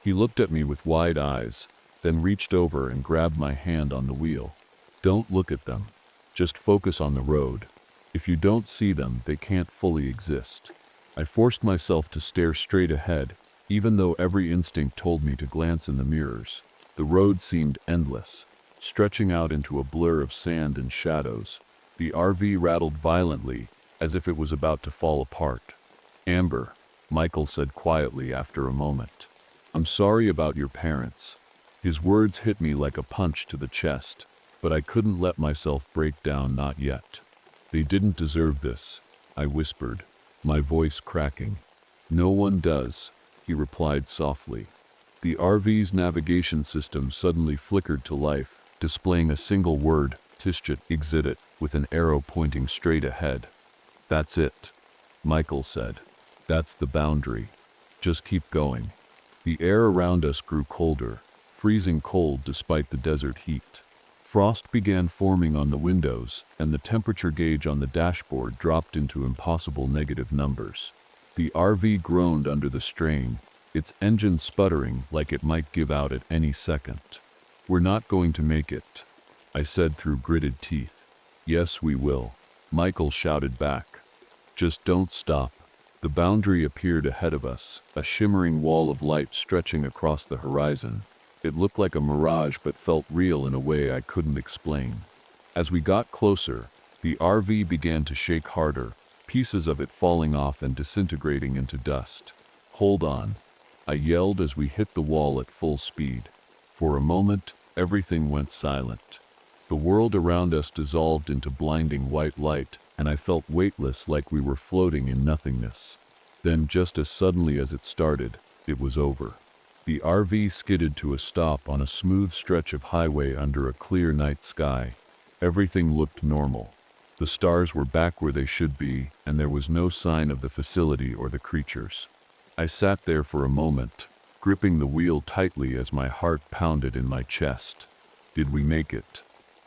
He looked at me with wide eyes, then reached over and grabbed my hand on the wheel. Don't look at them. Just focus on the road. If you don't see them, they can't fully exist. I forced myself to stare straight ahead, even though every instinct told me to glance in the mirrors. The road seemed endless, stretching out into a blur of sand and shadows. The RV rattled violently, as if it was about to fall apart. Amber, Michael said quietly after a moment. I'm sorry about your parents. His words hit me like a punch to the chest, but I couldn't let myself break down, not yet. They didn't deserve this, I whispered, my voice cracking. No one does, he replied softly. The RV's navigation system suddenly flickered to life, displaying a single word, Tishjet Exit, with an arrow pointing straight ahead. That's it, Michael said. That's the boundary. Just keep going. The air around us grew colder, freezing cold despite the desert heat. Frost began forming on the windows, and the temperature gauge on the dashboard dropped into impossible negative numbers. The RV groaned under the strain, its engine sputtering like it might give out at any second. "We're not going to make it," I said through gritted teeth. "Yes, we will," Michael shouted back. "Just don't stop." The boundary appeared ahead of us, a shimmering wall of light stretching across the horizon. It looked like a mirage but felt real in a way I couldn't explain. As we got closer, the RV began to shake harder, pieces of it falling off and disintegrating into dust. "Hold on," I yelled as we hit the wall at full speed. For a moment, everything went silent. The world around us dissolved into blinding white light, and I felt weightless like we were floating in nothingness. Then, just as suddenly as it started, it was over. The RV skidded to a stop on a smooth stretch of highway under a clear night sky. Everything looked normal. The stars were back where they should be, and there was no sign of the facility or the creatures. I sat there for a moment, gripping the wheel tightly as my heart pounded in my chest. "Did we make it?"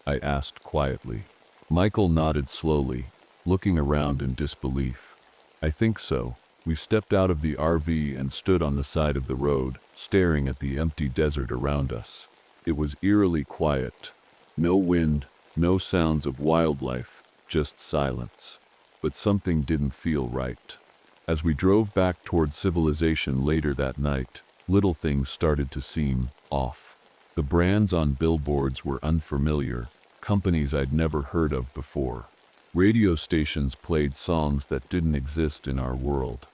I asked quietly. Michael nodded slowly, looking around in disbelief. "I think so." We stepped out of the RV and stood on the side of the road, staring at the empty desert around us. It was eerily quiet. No wind, no sounds of wildlife, just silence. But something didn't feel right. As we drove back toward civilization later that night, little things started to seem off. The brands on billboards were unfamiliar, companies I'd never heard of before. Radio stations played songs that didn't exist in our world.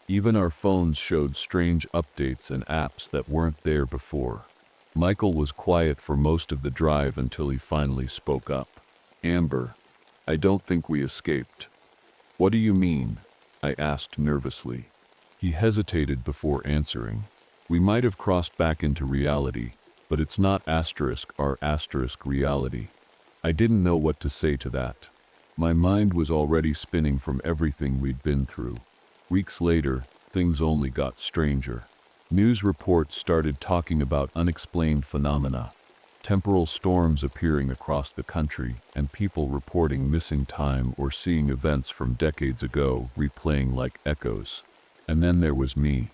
Even our phones showed strange updates and apps that weren't there before. Michael was quiet for most of the drive until he finally spoke up. "Amber, I don't think we escaped." "What do you mean?" I asked nervously. He hesitated before answering. "We might have crossed back into reality, but it's not our reality." I didn't know what to say to that. My mind was already spinning from everything we'd been through. Weeks later, things only got stranger. News reports started talking about unexplained phenomena, temporal storms appearing across the country, and people reporting missing time or seeing events from decades ago replaying like echoes. And then there was me.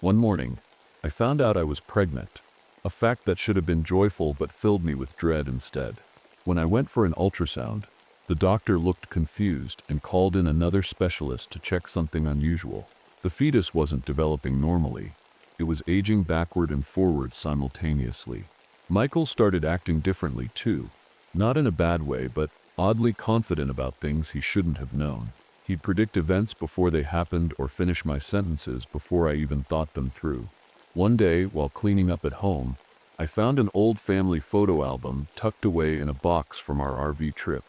One morning, I found out I was pregnant, a fact that should have been joyful but filled me with dread instead. When I went for an ultrasound, the doctor looked confused and called in another specialist to check something unusual. The fetus wasn't developing normally. It was aging backward and forward simultaneously. Michael started acting differently too. Not in a bad way, but oddly confident about things he shouldn't have known. He'd predict events before they happened or finish my sentences before I even thought them through. One day, while cleaning up at home, I found an old family photo album tucked away in a box from our RV trip.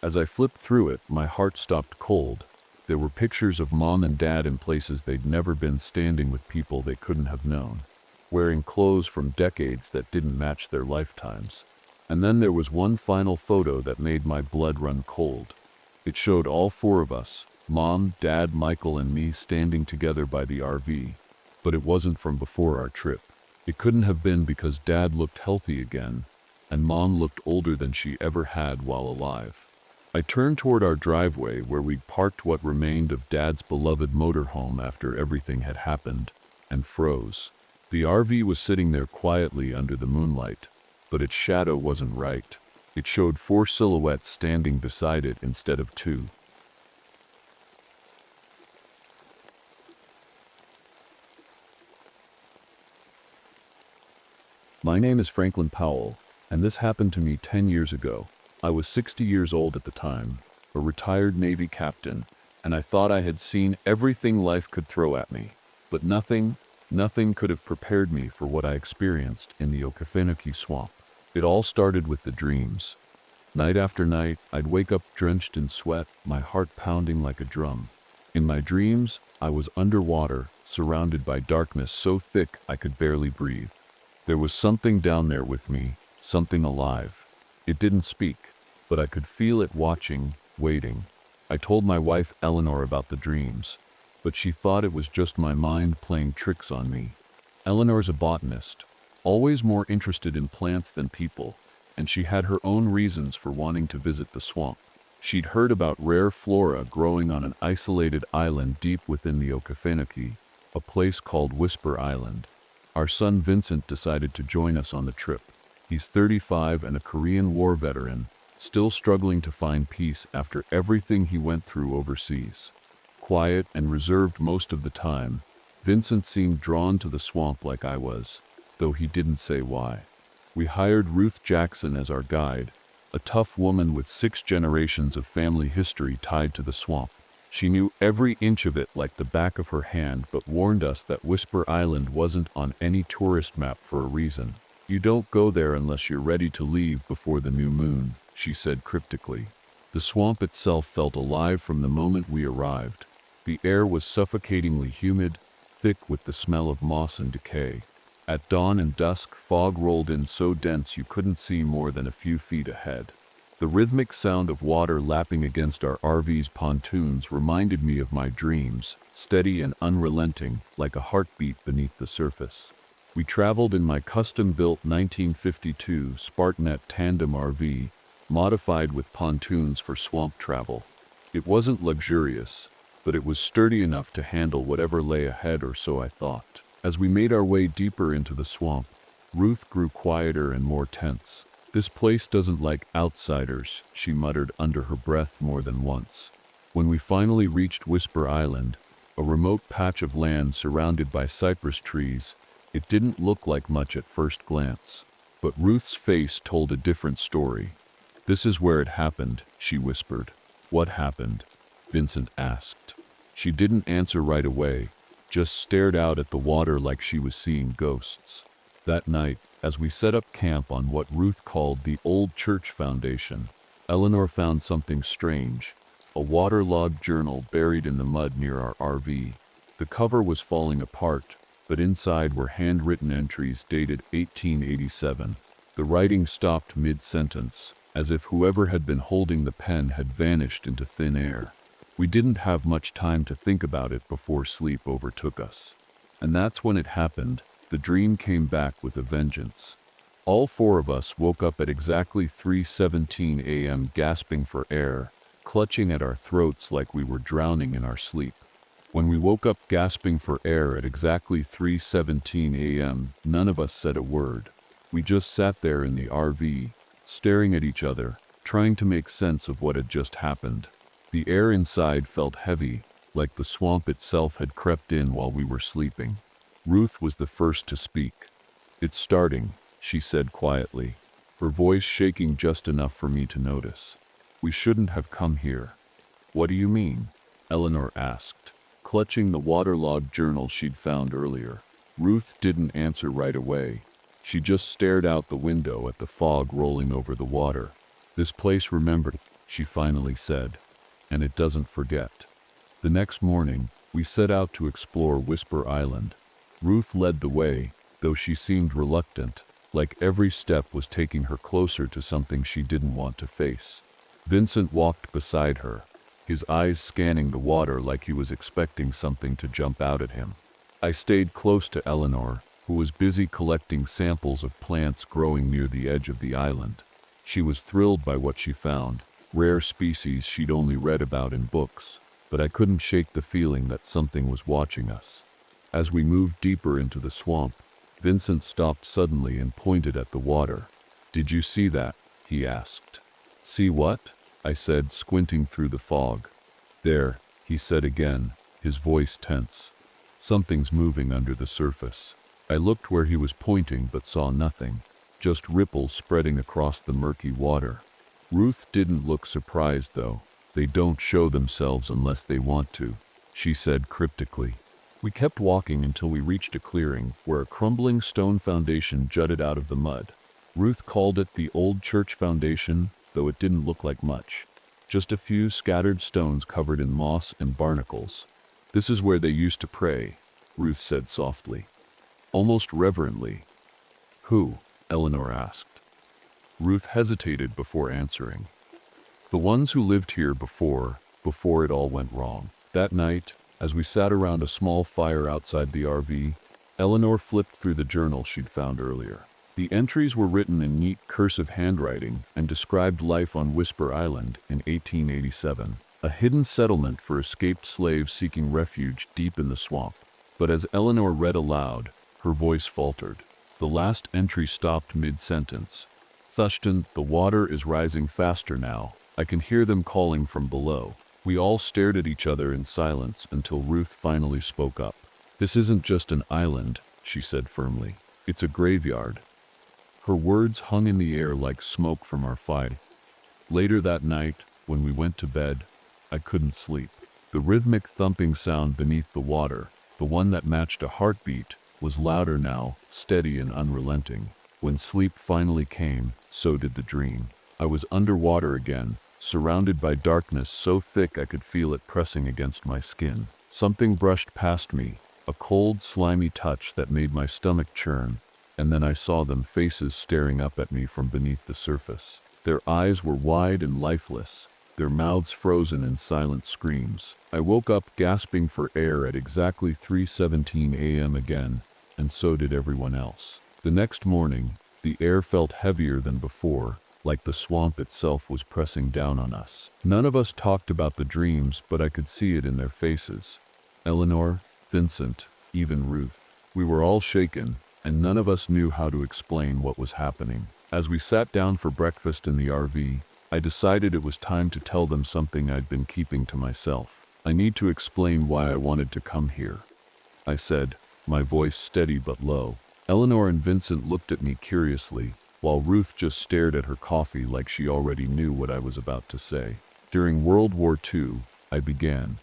As I flipped through it, my heart stopped cold. There were pictures of Mom and Dad in places they'd never been, standing with people they couldn't have known, wearing clothes from decades that didn't match their lifetimes. And then there was one final photo that made my blood run cold. It showed all four of us, Mom, Dad, Michael, and me, standing together by the RV. But it wasn't from before our trip. It couldn't have been because Dad looked healthy again, and Mom looked older than she ever had while alive. I turned toward our driveway where we'd parked what remained of Dad's beloved motorhome after everything had happened, and froze. The RV was sitting there quietly under the moonlight, but its shadow wasn't right. It showed four silhouettes standing beside it instead of two. My name is Franklin Powell, and this happened to me 10 years ago. I was 60 years old at the time, a retired Navy captain, and I thought I had seen everything life could throw at me. But nothing could have prepared me for what I experienced in the Okefenokee Swamp. It all started with the dreams. Night after night, I'd wake up drenched in sweat, my heart pounding like a drum. In my dreams, I was underwater, surrounded by darkness so thick I could barely breathe. There was something down there with me, something alive. It didn't speak, but I could feel it watching, waiting. I told my wife Eleanor about the dreams, but she thought it was just my mind playing tricks on me. Eleanor's a botanist, always more interested in plants than people, and she had her own reasons for wanting to visit the swamp. She'd heard about rare flora growing on an isolated island deep within the Okefenokee, a place called Whisper Island. Our son Vincent decided to join us on the trip. He's 35 and a Korean War veteran, still struggling to find peace after everything he went through overseas. Quiet and reserved most of the time, Vincent seemed drawn to the swamp like I was, though he didn't say why. We hired Ruth Jackson as our guide, a tough woman with 6 generations of family history tied to the swamp. She knew every inch of it like the back of her hand, but warned us that Whisper Island wasn't on any tourist map for a reason. "You don't go there unless you're ready to leave before the new moon," she said cryptically. The swamp itself felt alive from the moment we arrived. The air was suffocatingly humid, thick with the smell of moss and decay. At dawn and dusk, fog rolled in so dense you couldn't see more than a few feet ahead. The rhythmic sound of water lapping against our RV's pontoons reminded me of my dreams, steady and unrelenting, like a heartbeat beneath the surface. We traveled in my custom-built 1952 Spartanet tandem RV, modified with pontoons for swamp travel. It wasn't luxurious, but it was sturdy enough to handle whatever lay ahead, or so I thought. As we made our way deeper into the swamp, Ruth grew quieter and more tense. "This place doesn't like outsiders," she muttered under her breath more than once. When we finally reached Whisper Island, a remote patch of land surrounded by cypress trees, it didn't look like much at first glance. But Ruth's face told a different story. "This is where it happened," she whispered. "What happened?" Vincent asked. She didn't answer right away, just stared out at the water like she was seeing ghosts. That night, as we set up camp on what Ruth called the old church foundation, Eleanor found something strange, a waterlogged journal buried in the mud near our RV. The cover was falling apart, but inside were handwritten entries dated 1887. The writing stopped mid-sentence, as if whoever had been holding the pen had vanished into thin air. We didn't have much time to think about it before sleep overtook us. And that's when it happened. The dream came back with a vengeance. All 4 of us woke up at exactly 3:17 a.m. gasping for air, clutching at our throats like we were drowning in our sleep. When we woke up gasping for air at exactly 3:17 a.m., none of us said a word. We just sat there in the RV, staring at each other, trying to make sense of what had just happened. The air inside felt heavy, like the swamp itself had crept in while we were sleeping. Ruth was the first to speak. "It's starting," she said quietly, her voice shaking just enough for me to notice. "We shouldn't have come here." "What do you mean?" Eleanor asked, clutching the waterlogged journal she'd found earlier. Ruth didn't answer right away. She just stared out the window at the fog rolling over the water. "This place remembered," she finally said, "and it doesn't forget." The next morning, we set out to explore Whisper Island. Ruth led the way, though she seemed reluctant, like every step was taking her closer to something she didn't want to face. Vincent walked beside her, his eyes scanning the water like he was expecting something to jump out at him. I stayed close to Eleanor, who was busy collecting samples of plants growing near the edge of the island. She was thrilled by what she found, rare species she'd only read about in books, but I couldn't shake the feeling that something was watching us. As we moved deeper into the swamp, Vincent stopped suddenly and pointed at the water. "Did you see that?" he asked. "See what?" I said, squinting through the fog. "There," he said again, his voice tense. "Something's moving under the surface." I looked where he was pointing but saw nothing, just ripples spreading across the murky water. Ruth didn't look surprised though. "They don't show themselves unless they want to," she said cryptically. We kept walking until we reached a clearing where a crumbling stone foundation jutted out of the mud. Ruth called it the old church foundation, though it didn't look like much. Just a few scattered stones covered in moss and barnacles. "This is where they used to pray," Ruth said softly, almost reverently. "Who?" Eleanor asked. Ruth hesitated before answering. "The ones who lived here before it all went wrong." That night, as we sat around a small fire outside the RV, Eleanor flipped through the journal she'd found earlier. The entries were written in neat cursive handwriting and described life on Whisper Island in 1887, a hidden settlement for escaped slaves seeking refuge deep in the swamp. But as Eleanor read aloud, her voice faltered. The last entry stopped mid-sentence. "Thushton, the water is rising faster now. I can hear them calling from below." We all stared at each other in silence until Ruth finally spoke up. "This isn't just an island," she said firmly. "It's a graveyard." Her words hung in the air like smoke from our fire. Later that night, when we went to bed, I couldn't sleep. The rhythmic thumping sound beneath the water, the one that matched a heartbeat, was louder now, steady and unrelenting. When sleep finally came, so did the dream. I was underwater again, surrounded by darkness so thick I could feel it pressing against my skin. Something brushed past me, a cold, slimy touch that made my stomach churn, and then I saw them, faces staring up at me from beneath the surface. Their eyes were wide and lifeless, their mouths frozen in silent screams. I woke up gasping for air at exactly 3:17 a.m. again, and so did everyone else. The next morning, the air felt heavier than before, like the swamp itself was pressing down on us. None of us talked about the dreams, but I could see it in their faces. Eleanor, Vincent, even Ruth. We were all shaken, and none of us knew how to explain what was happening. As we sat down for breakfast in the RV, I decided it was time to tell them something I'd been keeping to myself. "I need to explain why I wanted to come here," I said, my voice steady but low. Eleanor and Vincent looked at me curiously, while Ruth just stared at her coffee like she already knew what I was about to say. "During World War II, I began.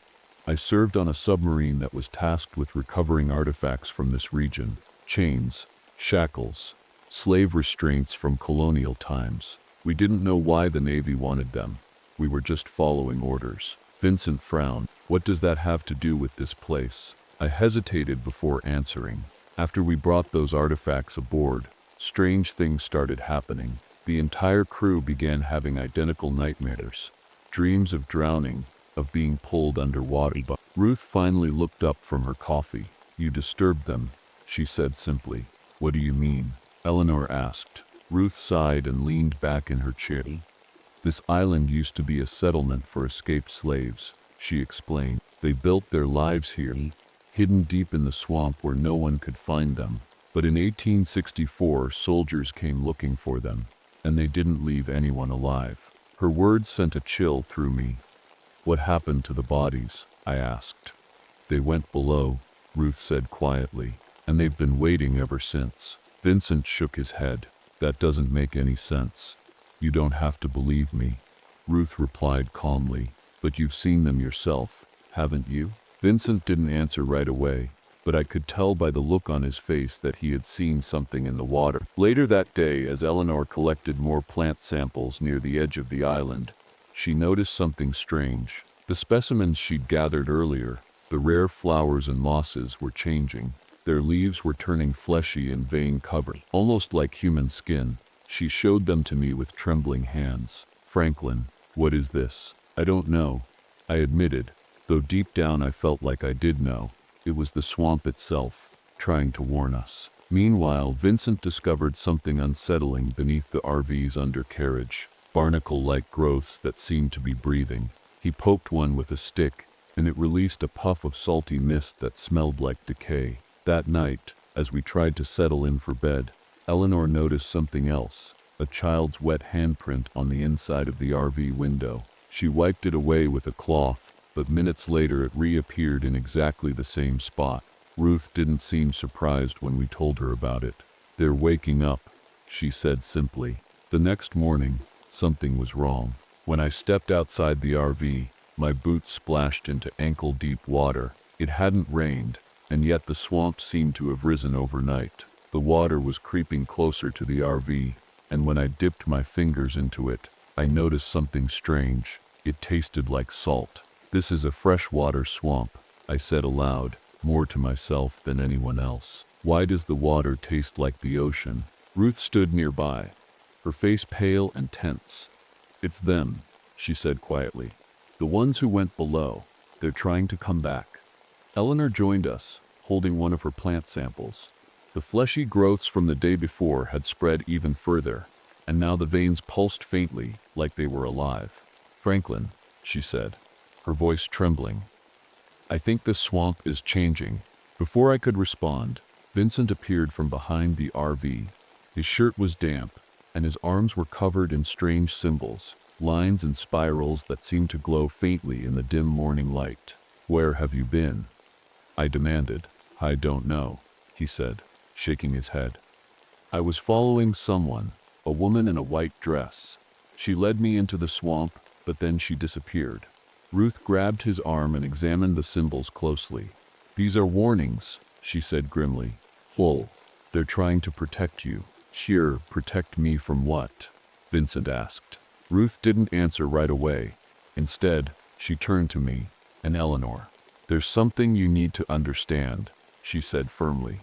I served on a submarine that was tasked with recovering artifacts from this region. Chains, shackles, slave restraints from colonial times. We didn't know why the Navy wanted them. We were just following orders." Vincent frowned. "What does that have to do with this place?" I hesitated before answering. "After we brought those artifacts aboard, strange things started happening. The entire crew began having identical nightmares. Dreams of drowning, of being pulled underwater." Ruth finally looked up from her coffee. "You disturbed them," she said simply. "What do you mean?" Eleanor asked. Ruth sighed and leaned back in her chair. "This island used to be a settlement for escaped slaves," she explained. "They built their lives here, hidden deep in the swamp where no one could find them. But in 1864, soldiers came looking for them, and they didn't leave anyone alive." Her words sent a chill through me. "What happened to the bodies?" I asked. "They went below," Ruth said quietly, "and they've been waiting ever since." Vincent shook his head. "That doesn't make any sense." "You don't have to believe me," Ruth replied calmly, "but you've seen them yourself, haven't you?" Vincent didn't answer right away, but I could tell by the look on his face that he had seen something in the water. Later that day, as Eleanor collected more plant samples near the edge of the island, she noticed something strange. The specimens she'd gathered earlier, the rare flowers and mosses, were changing. Their leaves were turning fleshy and vein-covered, almost like human skin. She showed them to me with trembling hands. "Franklin, what is this?" "I don't know," I admitted, though deep down I felt like I did know. It was the swamp itself, trying to warn us. Meanwhile, Vincent discovered something unsettling beneath the RV's undercarriage. Barnacle-like growths that seemed to be breathing. He poked one with a stick, and it released a puff of salty mist that smelled like decay. That night, as we tried to settle in for bed, Eleanor noticed something else, a child's wet handprint on the inside of the RV window. She wiped it away with a cloth, but minutes later it reappeared in exactly the same spot. Ruth didn't seem surprised when we told her about it. "They're waking up," she said simply. The next morning, something was wrong. When I stepped outside the RV, my boots splashed into ankle-deep water. It hadn't rained, and yet the swamp seemed to have risen overnight. The water was creeping closer to the RV, and when I dipped my fingers into it, I noticed something strange. It tasted like salt. "This is a freshwater swamp," I said aloud, more to myself than anyone else. "Why does the water taste like the ocean?" Ruth stood nearby, her face pale and tense. "It's them," she said quietly. "The ones who went below. They're trying to come back." Eleanor joined us, holding one of her plant samples. The fleshy growths from the day before had spread even further, and now the veins pulsed faintly, like they were alive. "Franklin," she said, her voice trembling, "I think this swamp is changing." Before I could respond, Vincent appeared from behind the RV. His shirt was damp, and his arms were covered in strange symbols, lines and spirals that seemed to glow faintly in the dim morning light. "Where have you been?" I demanded. "I don't know," he said, shaking his head. "I was following someone, a woman in a white dress. She led me into the swamp, but then she disappeared." Ruth grabbed his arm and examined the symbols closely. "These are warnings," she said grimly. "Hull, they're trying to protect you." "Sure, protect me from what?" Vincent asked. Ruth didn't answer right away. Instead, she turned to me and Eleanor. "There's something you need to understand," she said firmly.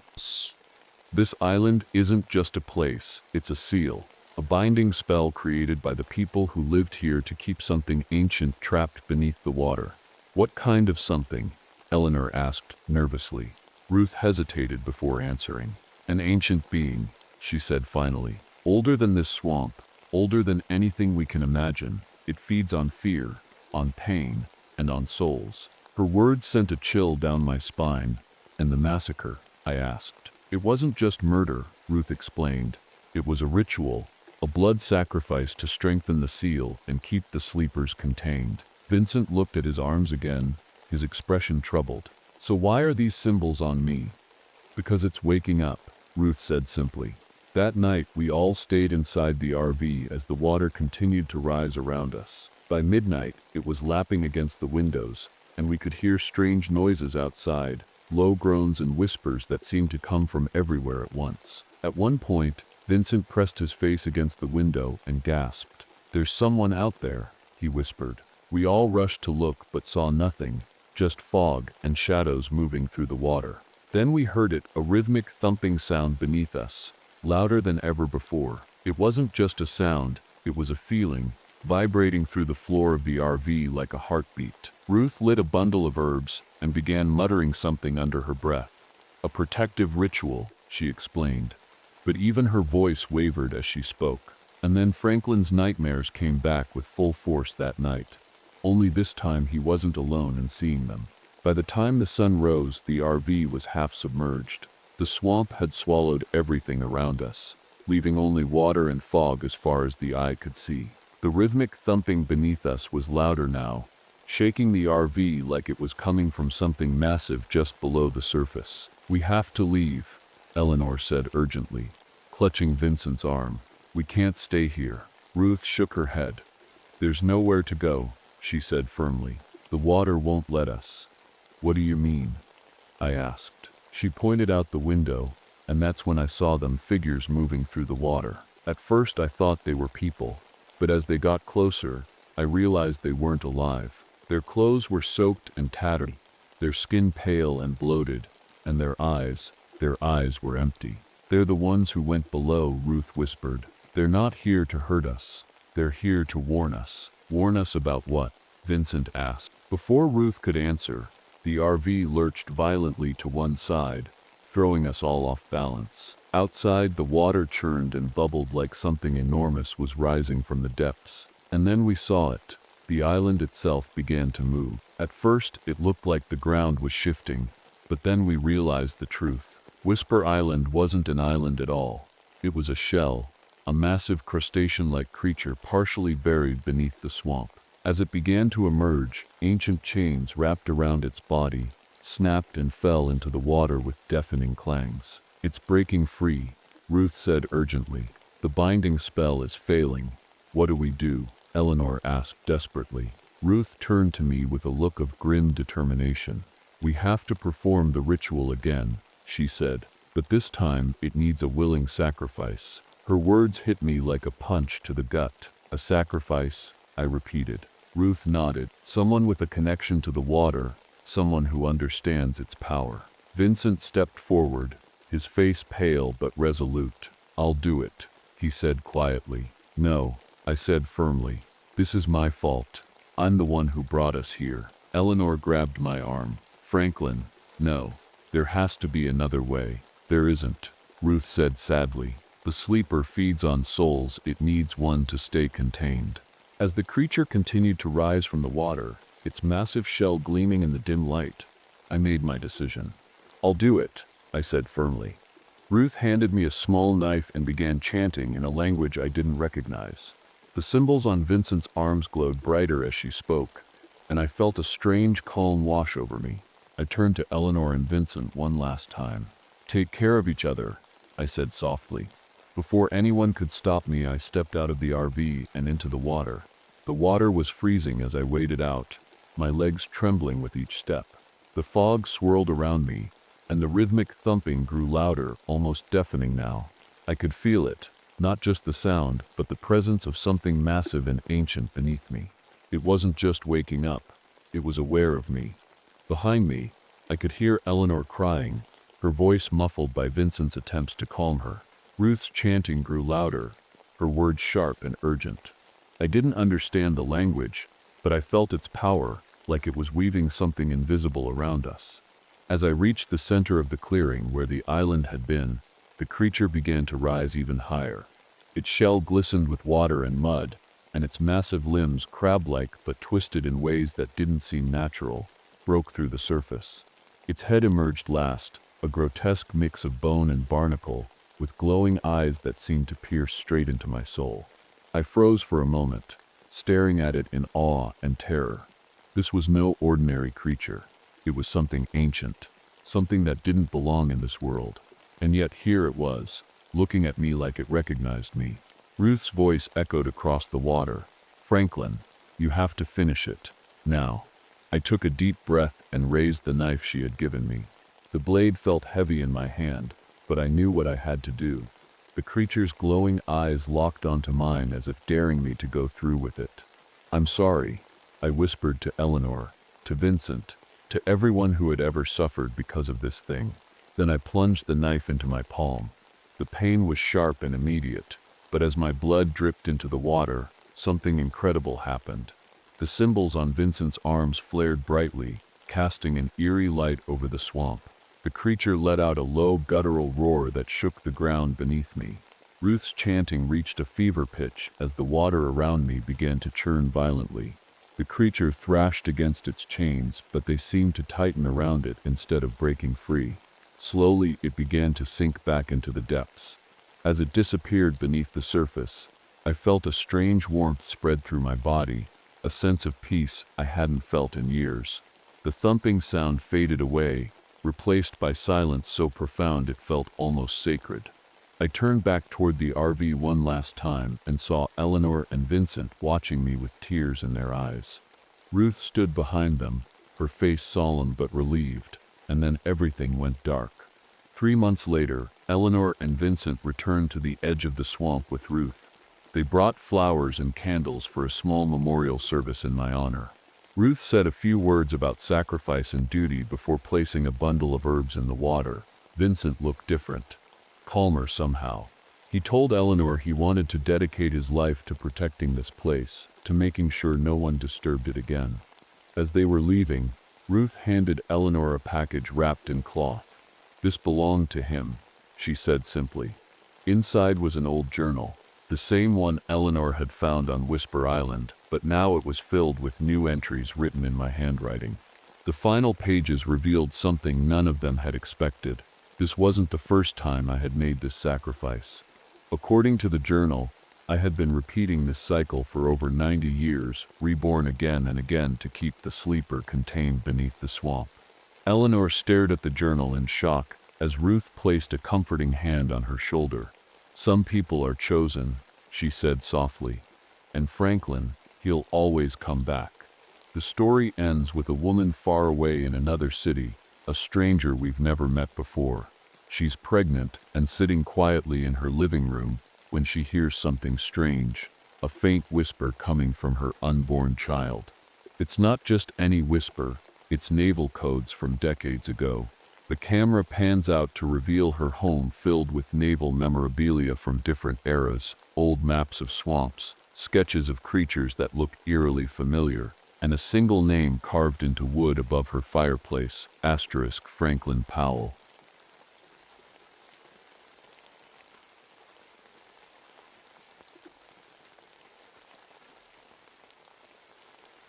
"This island isn't just a place, it's a seal. A binding spell created by the people who lived here to keep something ancient trapped beneath the water." "What kind of something?" Eleanor asked nervously. Ruth hesitated before answering. "An ancient being," she said finally. "Older than this swamp, older than anything we can imagine. It feeds on fear, on pain, and on souls." Her words sent a chill down my spine. "And the massacre?" I asked. "It wasn't just murder," Ruth explained. "It was a ritual, a blood sacrifice to strengthen the seal and keep the sleepers contained." Vincent looked at his arms again, his expression troubled. "So why are these symbols on me?" "Because it's waking up," Ruth said simply. That night we all stayed inside the RV as the water continued to rise around us. By midnight, it was lapping against the windows, and we could hear strange noises outside, low groans and whispers that seemed to come from everywhere at once. At one point, Vincent pressed his face against the window and gasped. "There's someone out there," he whispered. We all rushed to look but saw nothing, just fog and shadows moving through the water. Then we heard it, a rhythmic thumping sound beneath us, louder than ever before. It wasn't just a sound, it was a feeling, vibrating through the floor of the RV like a heartbeat. Ruth lit a bundle of herbs and began muttering something under her breath. "A protective ritual," she explained. But even her voice wavered as she spoke. And then Franklin's nightmares came back with full force that night. Only this time he wasn't alone in seeing them. By the time the sun rose, the RV was half submerged. The swamp had swallowed everything around us, leaving only water and fog as far as the eye could see. The rhythmic thumping beneath us was louder now, shaking the RV like it was coming from something massive just below the surface. "We have to leave," Eleanor said urgently, clutching Vincent's arm. "We can't stay here." Ruth shook her head. "There's nowhere to go," she said firmly. "The water won't let us." "What do you mean?" I asked. She pointed out the window, and that's when I saw them, figures moving through the water. At first I thought they were people, but as they got closer, I realized they weren't alive. Their clothes were soaked and tattered, their skin pale and bloated, and their eyes were empty. "They're the ones who went below," Ruth whispered. "They're not here to hurt us. They're here to warn us." "Warn us about what?" Vincent asked. Before Ruth could answer, the RV lurched violently to one side, throwing us all off balance. Outside, the water churned and bubbled like something enormous was rising from the depths. And then we saw it. The island itself began to move. At first, it looked like the ground was shifting, but then we realized the truth. Whisper Island wasn't an island at all. It was a shell, a massive crustacean-like creature partially buried beneath the swamp. As it began to emerge, ancient chains wrapped around its body, snapped and fell into the water with deafening clangs. "It's breaking free," Ruth said urgently. "The binding spell is failing." "What do we do?" Eleanor asked desperately. Ruth turned to me with a look of grim determination. "We have to perform the ritual again," she said. "But this time it needs a willing sacrifice." Her words hit me like a punch to the gut. "A sacrifice?" I repeated. Ruth nodded. "Someone with a connection to the water, someone who understands its power." Vincent stepped forward, his face pale but resolute. "I'll do it," he said quietly. "No," I said firmly. "This is my fault. I'm the one who brought us here." Eleanor grabbed my arm. "Franklin, no. There has to be another way." "There isn't," Ruth said sadly. The sleeper feeds on souls, it needs one to stay contained. As the creature continued to rise from the water, its massive shell gleaming in the dim light, I made my decision. I'll do it, I said firmly. Ruth handed me a small knife and began chanting in a language I didn't recognize. The symbols on Vincent's arms glowed brighter as she spoke, and I felt a strange calm wash over me. I turned to Eleanor and Vincent one last time. Take care of each other, I said softly. Before anyone could stop me, I stepped out of the RV and into the water. The water was freezing as I waded out, my legs trembling with each step. The fog swirled around me, and the rhythmic thumping grew louder, almost deafening now. I could feel it, not just the sound, but the presence of something massive and ancient beneath me. It wasn't just waking up, it was aware of me. Behind me, I could hear Eleanor crying, her voice muffled by Vincent's attempts to calm her. Ruth's chanting grew louder, her words sharp and urgent. I didn't understand the language, but I felt its power, like it was weaving something invisible around us. As I reached the center of the clearing where the island had been, the creature began to rise even higher. Its shell glistened with water and mud, and its massive limbs, crab-like but twisted in ways that didn't seem natural, broke through the surface. Its head emerged last, a grotesque mix of bone and barnacle, with glowing eyes that seemed to pierce straight into my soul. I froze for a moment, staring at it in awe and terror. This was no ordinary creature. It was something ancient, something that didn't belong in this world. And yet here it was, looking at me like it recognized me. Ruth's voice echoed across the water. Franklin, you have to finish it, now. I took a deep breath and raised the knife she had given me. The blade felt heavy in my hand, but I knew what I had to do. The creature's glowing eyes locked onto mine as if daring me to go through with it. I'm sorry, I whispered to Eleanor, to Vincent, to everyone who had ever suffered because of this thing. Then I plunged the knife into my palm. The pain was sharp and immediate, but as my blood dripped into the water, something incredible happened. The symbols on Vincent's arms flared brightly, casting an eerie light over the swamp. The creature let out a low, guttural roar that shook the ground beneath me. Ruth's chanting reached a fever pitch as the water around me began to churn violently. The creature thrashed against its chains, but they seemed to tighten around it instead of breaking free. Slowly, it began to sink back into the depths. As it disappeared beneath the surface, I felt a strange warmth spread through my body, a sense of peace I hadn't felt in years. The thumping sound faded away, replaced by silence so profound it felt almost sacred. I turned back toward the RV one last time and saw Eleanor and Vincent watching me with tears in their eyes. Ruth stood behind them, her face solemn but relieved, and then everything went dark. 3 months later, Eleanor and Vincent returned to the edge of the swamp with Ruth. They brought flowers and candles for a small memorial service in my honor. Ruth said a few words about sacrifice and duty before placing a bundle of herbs in the water. Vincent looked different, calmer somehow. He told Eleanor he wanted to dedicate his life to protecting this place, to making sure no one disturbed it again. As they were leaving, Ruth handed Eleanor a package wrapped in cloth. This belonged to him, she said simply. Inside was an old journal, the same one Eleanor had found on Whisper Island, but now it was filled with new entries written in my handwriting. The final pages revealed something none of them had expected. This wasn't the first time I had made this sacrifice. According to the journal, I had been repeating this cycle for over 90 years, reborn again and again to keep the sleeper contained beneath the swamp. Eleanor stared at the journal in shock as Ruth placed a comforting hand on her shoulder. Some people are chosen, she said softly, and Franklin, he'll always come back. The story ends with a woman far away in another city, a stranger we've never met before. She's pregnant and sitting quietly in her living room when she hears something strange, a faint whisper coming from her unborn child. It's not just any whisper, it's naval codes from decades ago. The camera pans out to reveal her home filled with naval memorabilia from different eras, old maps of swamps, sketches of creatures that look eerily familiar, and a single name carved into wood above her fireplace, *Franklin Powell.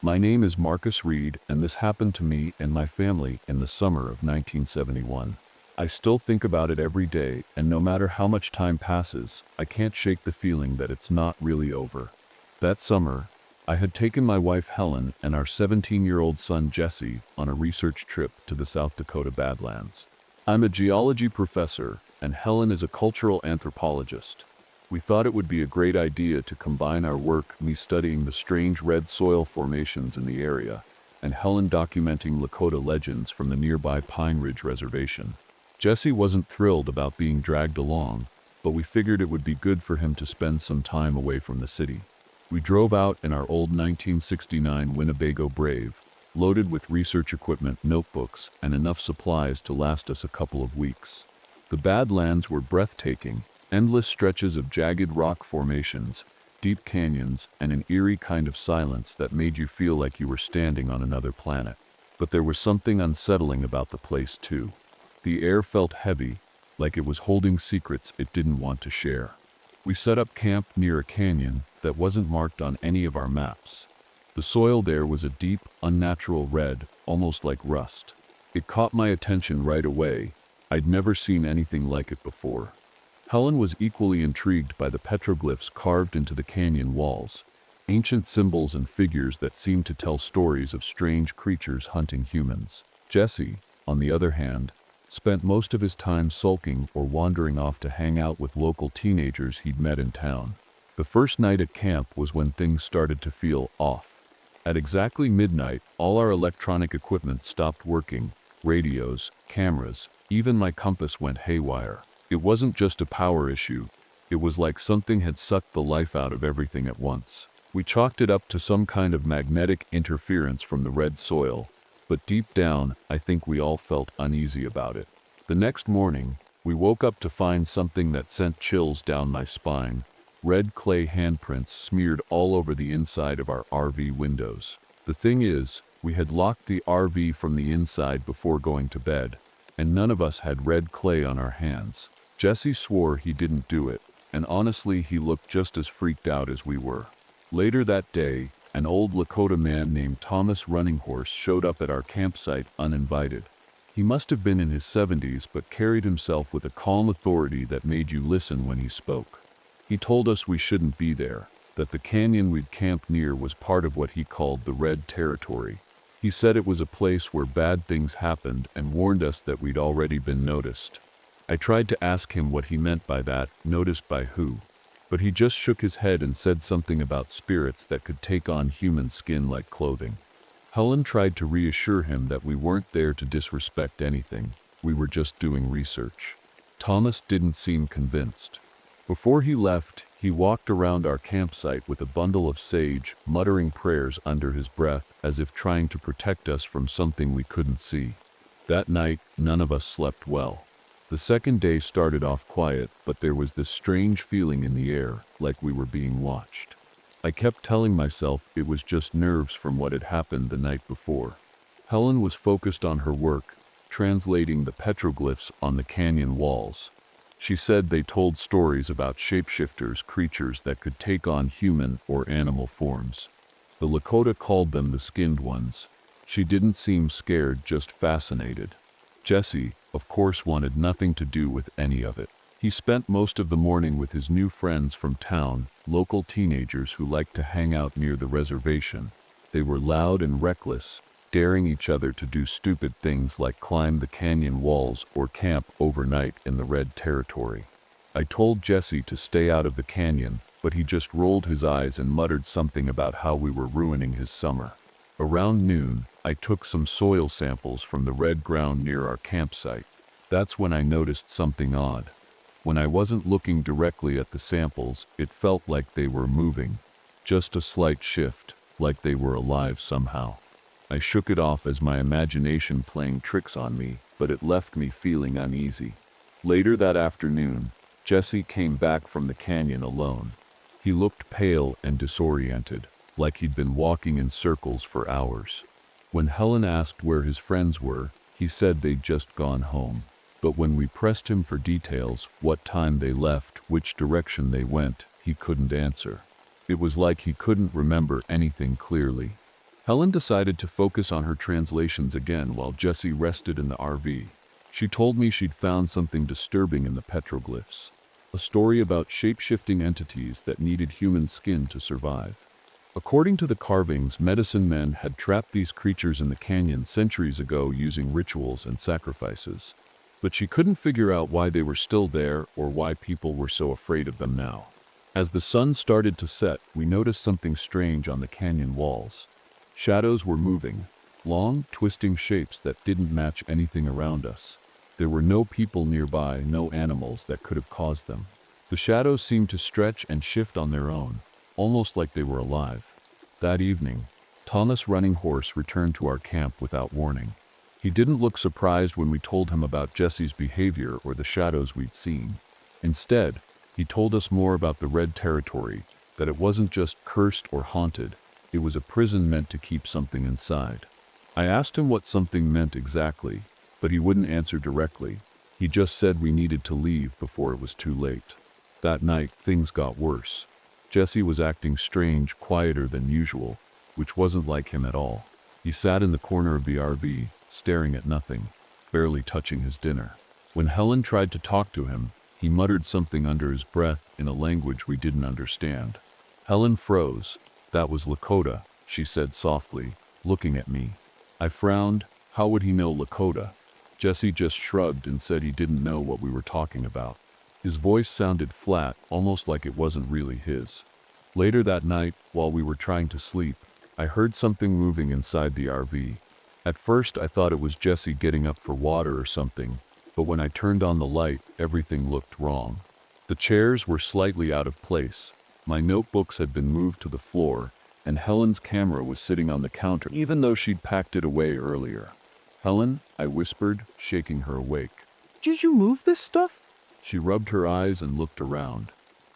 My name is Marcus Reed, and this happened to me and my family in the summer of 1971. I still think about it every day, and no matter how much time passes, I can't shake the feeling that it's not really over. That summer, I had taken my wife Helen and our 17-year-old son Jesse on a research trip to the South Dakota Badlands. I'm a geology professor, and Helen is a cultural anthropologist. We thought it would be a great idea to combine our work, me studying the strange red soil formations in the area, and Helen documenting Lakota legends from the nearby Pine Ridge Reservation. Jesse wasn't thrilled about being dragged along, but we figured it would be good for him to spend some time away from the city. We drove out in our old 1969 Winnebago Brave, loaded with research equipment, notebooks, and enough supplies to last us a couple of weeks. The Badlands were breathtaking, endless stretches of jagged rock formations, deep canyons, and an eerie kind of silence that made you feel like you were standing on another planet. But there was something unsettling about the place too. The air felt heavy, like it was holding secrets it didn't want to share. We set up camp near a canyon that wasn't marked on any of our maps. The soil there was a deep, unnatural red, almost like rust. It caught my attention right away. I'd never seen anything like it before. Helen was equally intrigued by the petroglyphs carved into the canyon walls, ancient symbols and figures that seemed to tell stories of strange creatures hunting humans. Jesse, on the other hand, spent most of his time sulking or wandering off to hang out with local teenagers he'd met in town. The first night at camp was when things started to feel off. At exactly midnight, all our electronic equipment stopped working, radios, cameras, even my compass went haywire. It wasn't just a power issue, it was like something had sucked the life out of everything at once. We chalked it up to some kind of magnetic interference from the red soil, but deep down, I think we all felt uneasy about it. The next morning, we woke up to find something that sent chills down my spine. Red clay handprints smeared all over the inside of our RV windows. The thing is, we had locked the RV from the inside before going to bed, and none of us had red clay on our hands. Jesse swore he didn't do it, and honestly he looked just as freaked out as we were. Later that day, an old Lakota man named Thomas Running Horse showed up at our campsite uninvited. He must have been in his 70s but carried himself with a calm authority that made you listen when he spoke. He told us we shouldn't be there, that the canyon we'd camped near was part of what he called the Red Territory. He said it was a place where bad things happened and warned us that we'd already been noticed. I tried to ask him what he meant by that, noticed by who, but he just shook his head and said something about spirits that could take on human skin like clothing. Helen tried to reassure him that we weren't there to disrespect anything, we were just doing research. Thomas didn't seem convinced. Before he left, he walked around our campsite with a bundle of sage, muttering prayers under his breath as if trying to protect us from something we couldn't see. That night, none of us slept well. The second day started off quiet, but there was this strange feeling in the air, like we were being watched. I kept telling myself it was just nerves from what had happened the night before. Helen was focused on her work, translating the petroglyphs on the canyon walls. She said they told stories about shapeshifters, creatures that could take on human or animal forms. The Lakota called them the skinned ones. She didn't seem scared, just fascinated. Jesse, of course, wanted nothing to do with any of it. He spent most of the morning with his new friends from town, local teenagers who liked to hang out near the reservation. They were loud and reckless, daring each other to do stupid things like climb the canyon walls or camp overnight in the Red Territory. I told Jesse to stay out of the canyon, but he just rolled his eyes and muttered something about how we were ruining his summer. Around noon, I took some soil samples from the red ground near our campsite. That's when I noticed something odd. When I wasn't looking directly at the samples, it felt like they were moving. Just a slight shift, like they were alive somehow. I shook it off as my imagination playing tricks on me, but it left me feeling uneasy. Later that afternoon, Jesse came back from the canyon alone. He looked pale and disoriented, like he'd been walking in circles for hours. When Helen asked where his friends were, he said they'd just gone home. But when we pressed him for details, what time they left, which direction they went, he couldn't answer. It was like he couldn't remember anything clearly. Helen decided to focus on her translations again while Jessie rested in the RV. She told me she'd found something disturbing in the petroglyphs. A story about shape-shifting entities that needed human skin to survive. According to the carvings, medicine men had trapped these creatures in the canyon centuries ago using rituals and sacrifices. But she couldn't figure out why they were still there or why people were so afraid of them now. As the sun started to set, we noticed something strange on the canyon walls. Shadows were moving, long, twisting shapes that didn't match anything around us. There were no people nearby, no animals that could have caused them. The shadows seemed to stretch and shift on their own, almost like they were alive. That evening, Thomas Running Horse returned to our camp without warning. He didn't look surprised when we told him about Jessie's behavior or the shadows we'd seen. Instead, he told us more about the Red Territory, that it wasn't just cursed or haunted. It was a prison meant to keep something inside. I asked him what something meant exactly, but he wouldn't answer directly. He just said we needed to leave before it was too late. That night, things got worse. Jessie was acting strange, quieter than usual, which wasn't like him at all. He sat in the corner of the RV, staring at nothing, barely touching his dinner. When Helen tried to talk to him, he muttered something under his breath in a language we didn't understand. Helen froze. "That was Lakota," she said softly, looking at me. I frowned. How would he know Lakota? Jessie just shrugged and said he didn't know what we were talking about. His voice sounded flat, almost like it wasn't really his. Later that night, while we were trying to sleep, I heard something moving inside the RV. At first, I thought it was Jessie getting up for water or something, but when I turned on the light, everything looked wrong. The chairs were slightly out of place. My notebooks had been moved to the floor, and Helen's camera was sitting on the counter, even though she'd packed it away earlier. "Helen," I whispered, shaking her awake. Did you move this stuff? She rubbed her eyes and looked around.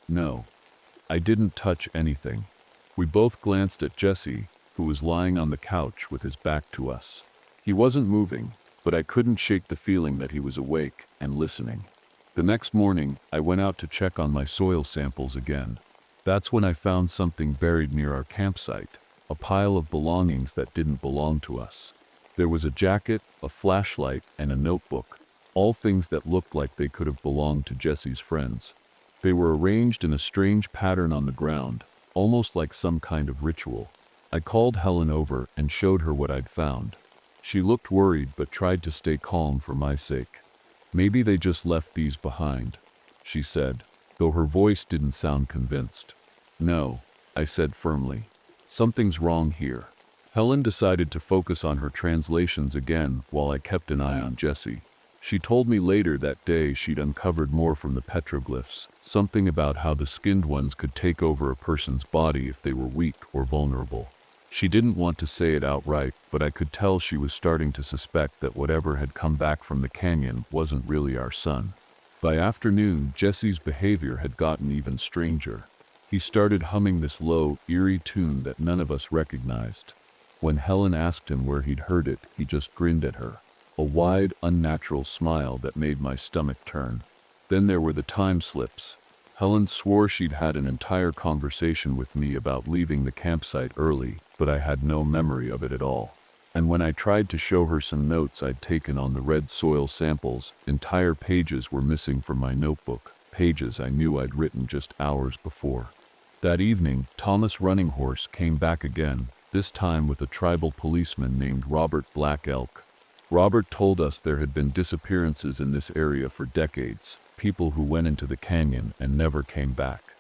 No, I didn't touch anything. We both glanced at Jessie, who was lying on the couch with his back to us. He wasn't moving, but I couldn't shake the feeling that he was awake and listening. The next morning, I went out to check on my soil samples again. That's when I found something buried near our campsite, a pile of belongings that didn't belong to us. There was a jacket, a flashlight, and a notebook, all things that looked like they could have belonged to Jessie's friends. They were arranged in a strange pattern on the ground, almost like some kind of ritual. I called Helen over and showed her what I'd found. She looked worried but tried to stay calm for my sake. "Maybe they just left these behind," she said, though her voice didn't sound convinced. "No," I said firmly. "Something's wrong here." Helen decided to focus on her translations again while I kept an eye on Jessie. She told me later that day she'd uncovered more from the petroglyphs, something about how the skinned ones could take over a person's body if they were weak or vulnerable. She didn't want to say it outright, but I could tell she was starting to suspect that whatever had come back from the canyon wasn't really our son. By afternoon, Jessie's behavior had gotten even stranger. He started humming this low, eerie tune that none of us recognized. When Helen asked him where he'd heard it, he just grinned at her. A wide, unnatural smile that made my stomach turn. Then there were the time slips. Helen swore she'd had an entire conversation with me about leaving the campsite early, but I had no memory of it at all. And when I tried to show her some notes I'd taken on the red soil samples, entire pages were missing from my notebook, pages I knew I'd written just hours before. That evening, Thomas Running Horse came back again, this time with a tribal policeman named Robert Black Elk. Robert told us there had been disappearances in this area for decades, people who went into the canyon and never came back.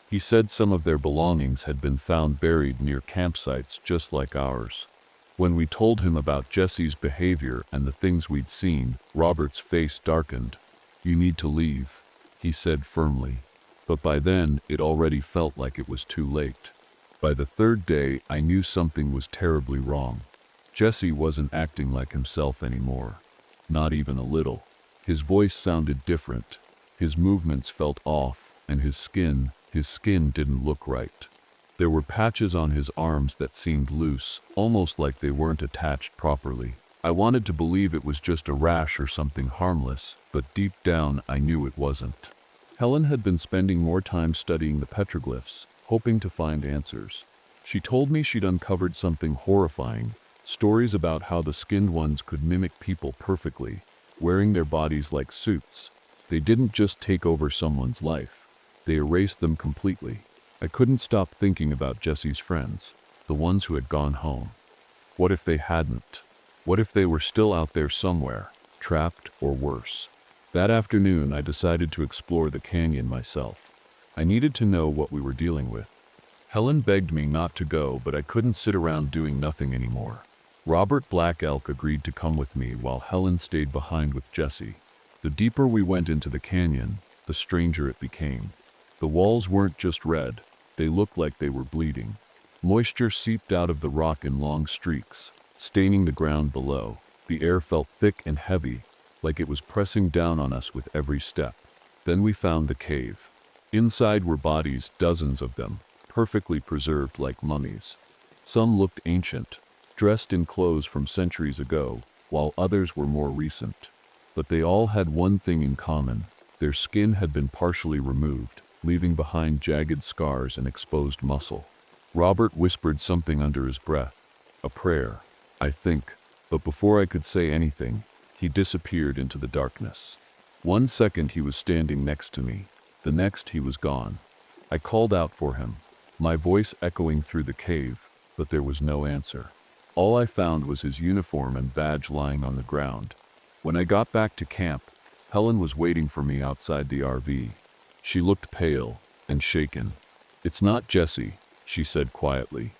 He said some of their belongings had been found buried near campsites just like ours. When we told him about Jessie's behavior and the things we'd seen, Robert's face darkened. "You need to leave," he said firmly. But by then, it already felt like it was too late. By the third day, I knew something was terribly wrong. Jessie wasn't acting like himself anymore. Not even a little. His voice sounded different. His movements felt off, and his skin didn't look right. There were patches on his arms that seemed loose, almost like they weren't attached properly. I wanted to believe it was just a rash or something harmless, but deep down I knew it wasn't. Helen had been spending more time studying the petroglyphs, hoping to find answers. She told me she'd uncovered something horrifying, stories about how the skinned ones could mimic people perfectly, wearing their bodies like suits. They didn't just take over someone's life, they erased them completely. I couldn't stop thinking about Jesse's friends, the ones who had gone home. What if they hadn't? What if they were still out there somewhere, trapped or worse? That afternoon, I decided to explore the canyon myself. I needed to know what we were dealing with. Helen begged me not to go, but I couldn't sit around doing nothing anymore. Robert Black Elk agreed to come with me while Helen stayed behind with Jesse. The deeper we went into the canyon, the stranger it became. The walls weren't just red, they looked like they were bleeding. Moisture seeped out of the rock in long streaks, staining the ground below. The air felt thick and heavy, like it was pressing down on us with every step. Then we found the cave. Inside were bodies, dozens of them, perfectly preserved like mummies. Some looked ancient, dressed in clothes from centuries ago, while others were more recent. But they all had one thing in common: their skin had been partially removed, leaving behind jagged scars and exposed muscle. Robert whispered something under his breath, a prayer, I think, but before I could say anything, he disappeared into the darkness. 1 second he was standing next to me, the next he was gone. I called out for him, my voice echoing through the cave, but there was no answer. All I found was his uniform and badge lying on the ground. When I got back to camp, Helen was waiting for me outside the RV. She looked pale and shaken. It's not Jesse, she said quietly.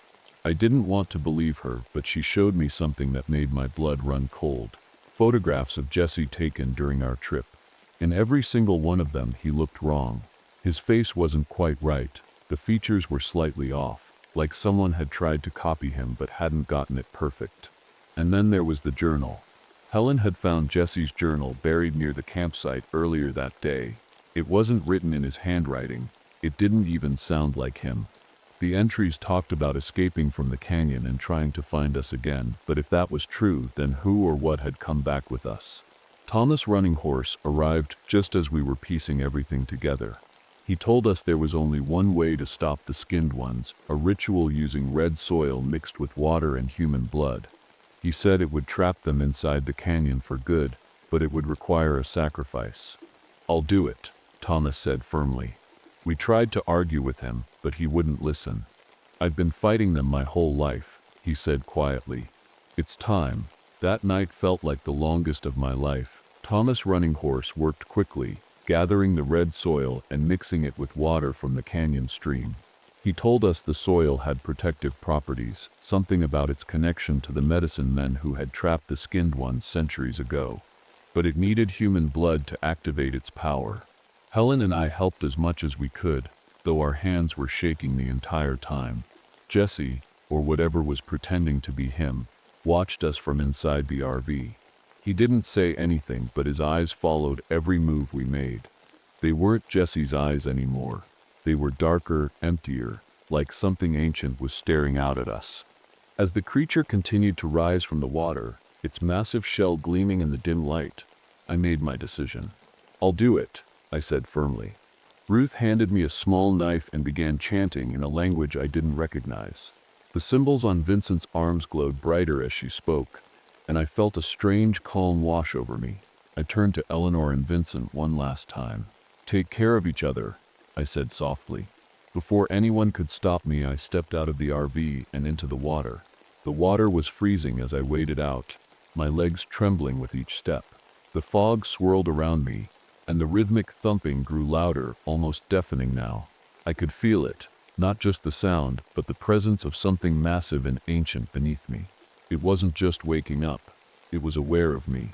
I didn't want to believe her, but she showed me something that made my blood run cold. Photographs of Jesse taken during our trip. In every single one of them, he looked wrong. His face wasn't quite right. The features were slightly off, like someone had tried to copy him but hadn't gotten it perfect. And then there was the journal. Helen had found Jesse's journal buried near the campsite earlier that day. It wasn't written in his handwriting. It didn't even sound like him. The entries talked about escaping from the canyon and trying to find us again, but if that was true, then who or what had come back with us? Thomas Running Horse arrived just as we were piecing everything together. He told us there was only one way to stop the skinned ones, a ritual using red soil mixed with water and human blood. He said it would trap them inside the canyon for good, but it would require a sacrifice. I'll do it, Thomas said firmly. We tried to argue with him, but he wouldn't listen. I've been fighting them my whole life, he said quietly. It's time. That night felt like the longest of my life. Thomas Running Horse worked quickly, gathering the red soil and mixing it with water from the canyon stream. He told us the soil had protective properties, something about its connection to the medicine men who had trapped the skinned ones centuries ago. But it needed human blood to activate its power. Helen and I helped as much as we could, though our hands were shaking the entire time. Jesse, or whatever was pretending to be him, watched us from inside the RV. He didn't say anything, but his eyes followed every move we made. They weren't Jesse's eyes anymore. They were darker, emptier, like something ancient was staring out at us. As the creature continued to rise from the water, its massive shell gleaming in the dim light, I made my decision. I'll do it, I said firmly. Ruth handed me a small knife and began chanting in a language I didn't recognize. The symbols on Vincent's arms glowed brighter as she spoke, and I felt a strange calm wash over me. I turned to Eleanor and Vincent one last time. Take care of each other, I said softly. Before anyone could stop me, I stepped out of the RV and into the water. The water was freezing as I waded out, my legs trembling with each step. The fog swirled around me, and the rhythmic thumping grew louder, almost deafening now. I could feel it, not just the sound, but the presence of something massive and ancient beneath me. It wasn't just waking up, it was aware of me.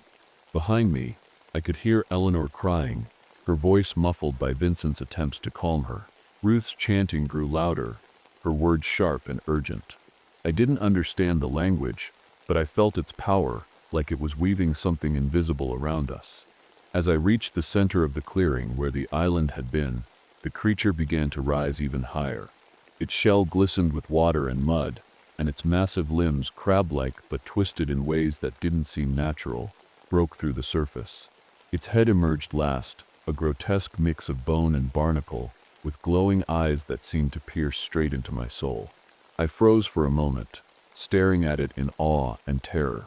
Behind me, I could hear Eleanor crying, her voice muffled by Vincent's attempts to calm her. Ruth's chanting grew louder, her words sharp and urgent. I didn't understand the language, but I felt its power, like it was weaving something invisible around us. As I reached the center of the clearing where the island had been, the creature began to rise even higher. Its shell glistened with water and mud, and its massive limbs, crab-like but twisted in ways that didn't seem natural, broke through the surface. Its head emerged last, a grotesque mix of bone and barnacle, with glowing eyes that seemed to pierce straight into my soul. I froze for a moment, staring at it in awe and terror.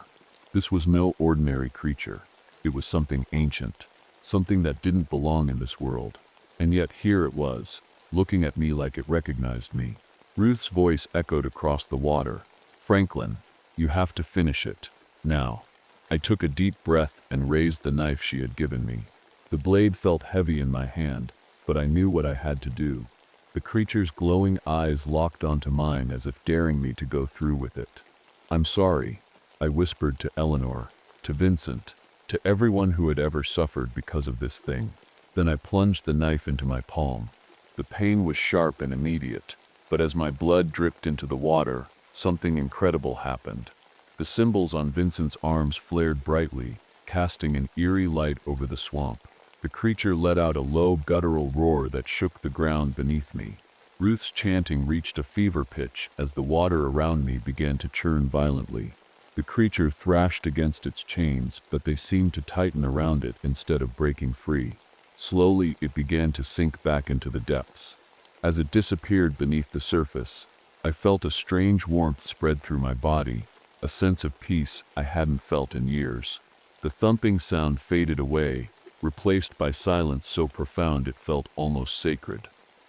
This was no ordinary creature. It was something ancient, something that didn't belong in this world. And yet here it was, looking at me like it recognized me. Ruth's voice echoed across the water. "Franklin, you have to finish it. Now." I took a deep breath and raised the knife she had given me. The blade felt heavy in my hand, but I knew what I had to do. The creature's glowing eyes locked onto mine as if daring me to go through with it. "I'm sorry," I whispered to Eleanor, to Vincent, to everyone who had ever suffered because of this thing. Then I plunged the knife into my palm. The pain was sharp and immediate, but as my blood dripped into the water, something incredible happened. The symbols on Vincent's arms flared brightly, casting an eerie light over the swamp. The creature let out a low guttural roar that shook the ground beneath me. Ruth's chanting reached a fever pitch as the water around me began to churn violently. The creature thrashed against its chains, but they seemed to tighten around it instead of breaking free. Slowly, it began to sink back into the depths. As it disappeared beneath the surface, I felt a strange warmth spread through my body, a sense of peace I hadn't felt in years. The thumping sound faded away, replaced by silence so profound it felt almost sacred.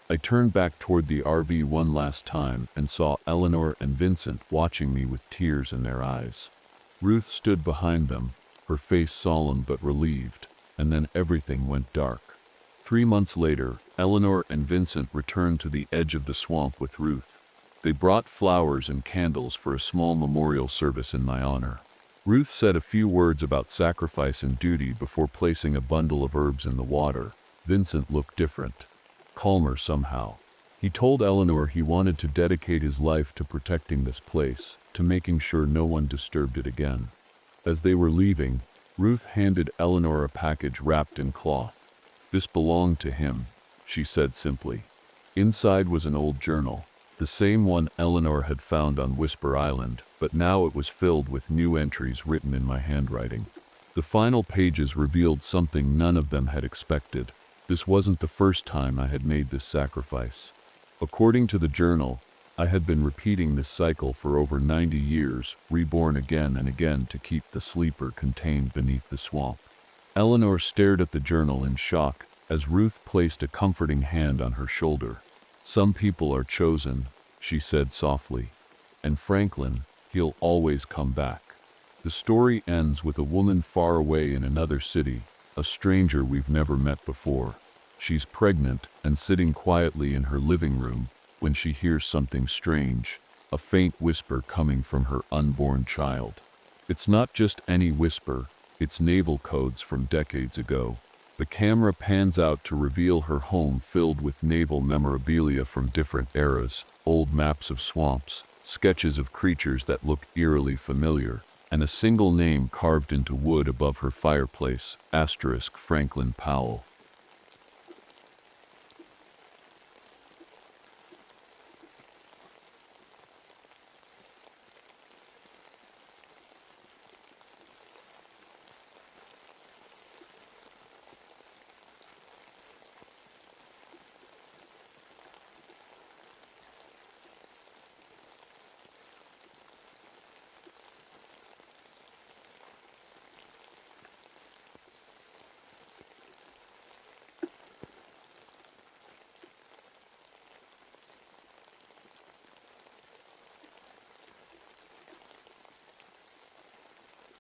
I turned back toward the RV one last time and saw Eleanor and Vincent watching me with tears in their eyes. Ruth stood behind them, her face solemn but relieved, and then everything went dark. 3 months later, Eleanor and Vincent returned to the edge of the swamp with Ruth. They brought flowers and candles for a small memorial service in my honor. Ruth said a few words about sacrifice and duty before placing a bundle of herbs in the water. Vincent looked different, calmer somehow. He told Eleanor he wanted to dedicate his life to protecting this place, to making sure no one disturbed it again. As they were leaving, Ruth handed Eleanor a package wrapped in cloth. "This belonged to him," she said simply. Inside was an old journal, the same one Eleanor had found on Whisper Island, but now it was filled with new entries written in my handwriting. The final pages revealed something none of them had expected. This wasn't the first time I had made this sacrifice. According to the journal, I had been repeating this cycle for over 90 years, reborn again and again to keep the sleeper contained beneath the swamp. Eleanor stared at the journal in shock as Ruth placed a comforting hand on her shoulder. "Some people are chosen," she said softly, "and Franklin, he'll always come back." The story ends with a woman far away in another city, a stranger we've never met before. She's pregnant and sitting quietly in her living room when she hears something strange, a faint whisper coming from her unborn child. It's not just any whisper, it's naval codes from decades ago. The camera pans out to reveal her home filled with naval memorabilia from different eras, old maps of swamps, sketches of creatures that look eerily familiar, and a single name carved into wood above her fireplace, *Franklin Powell.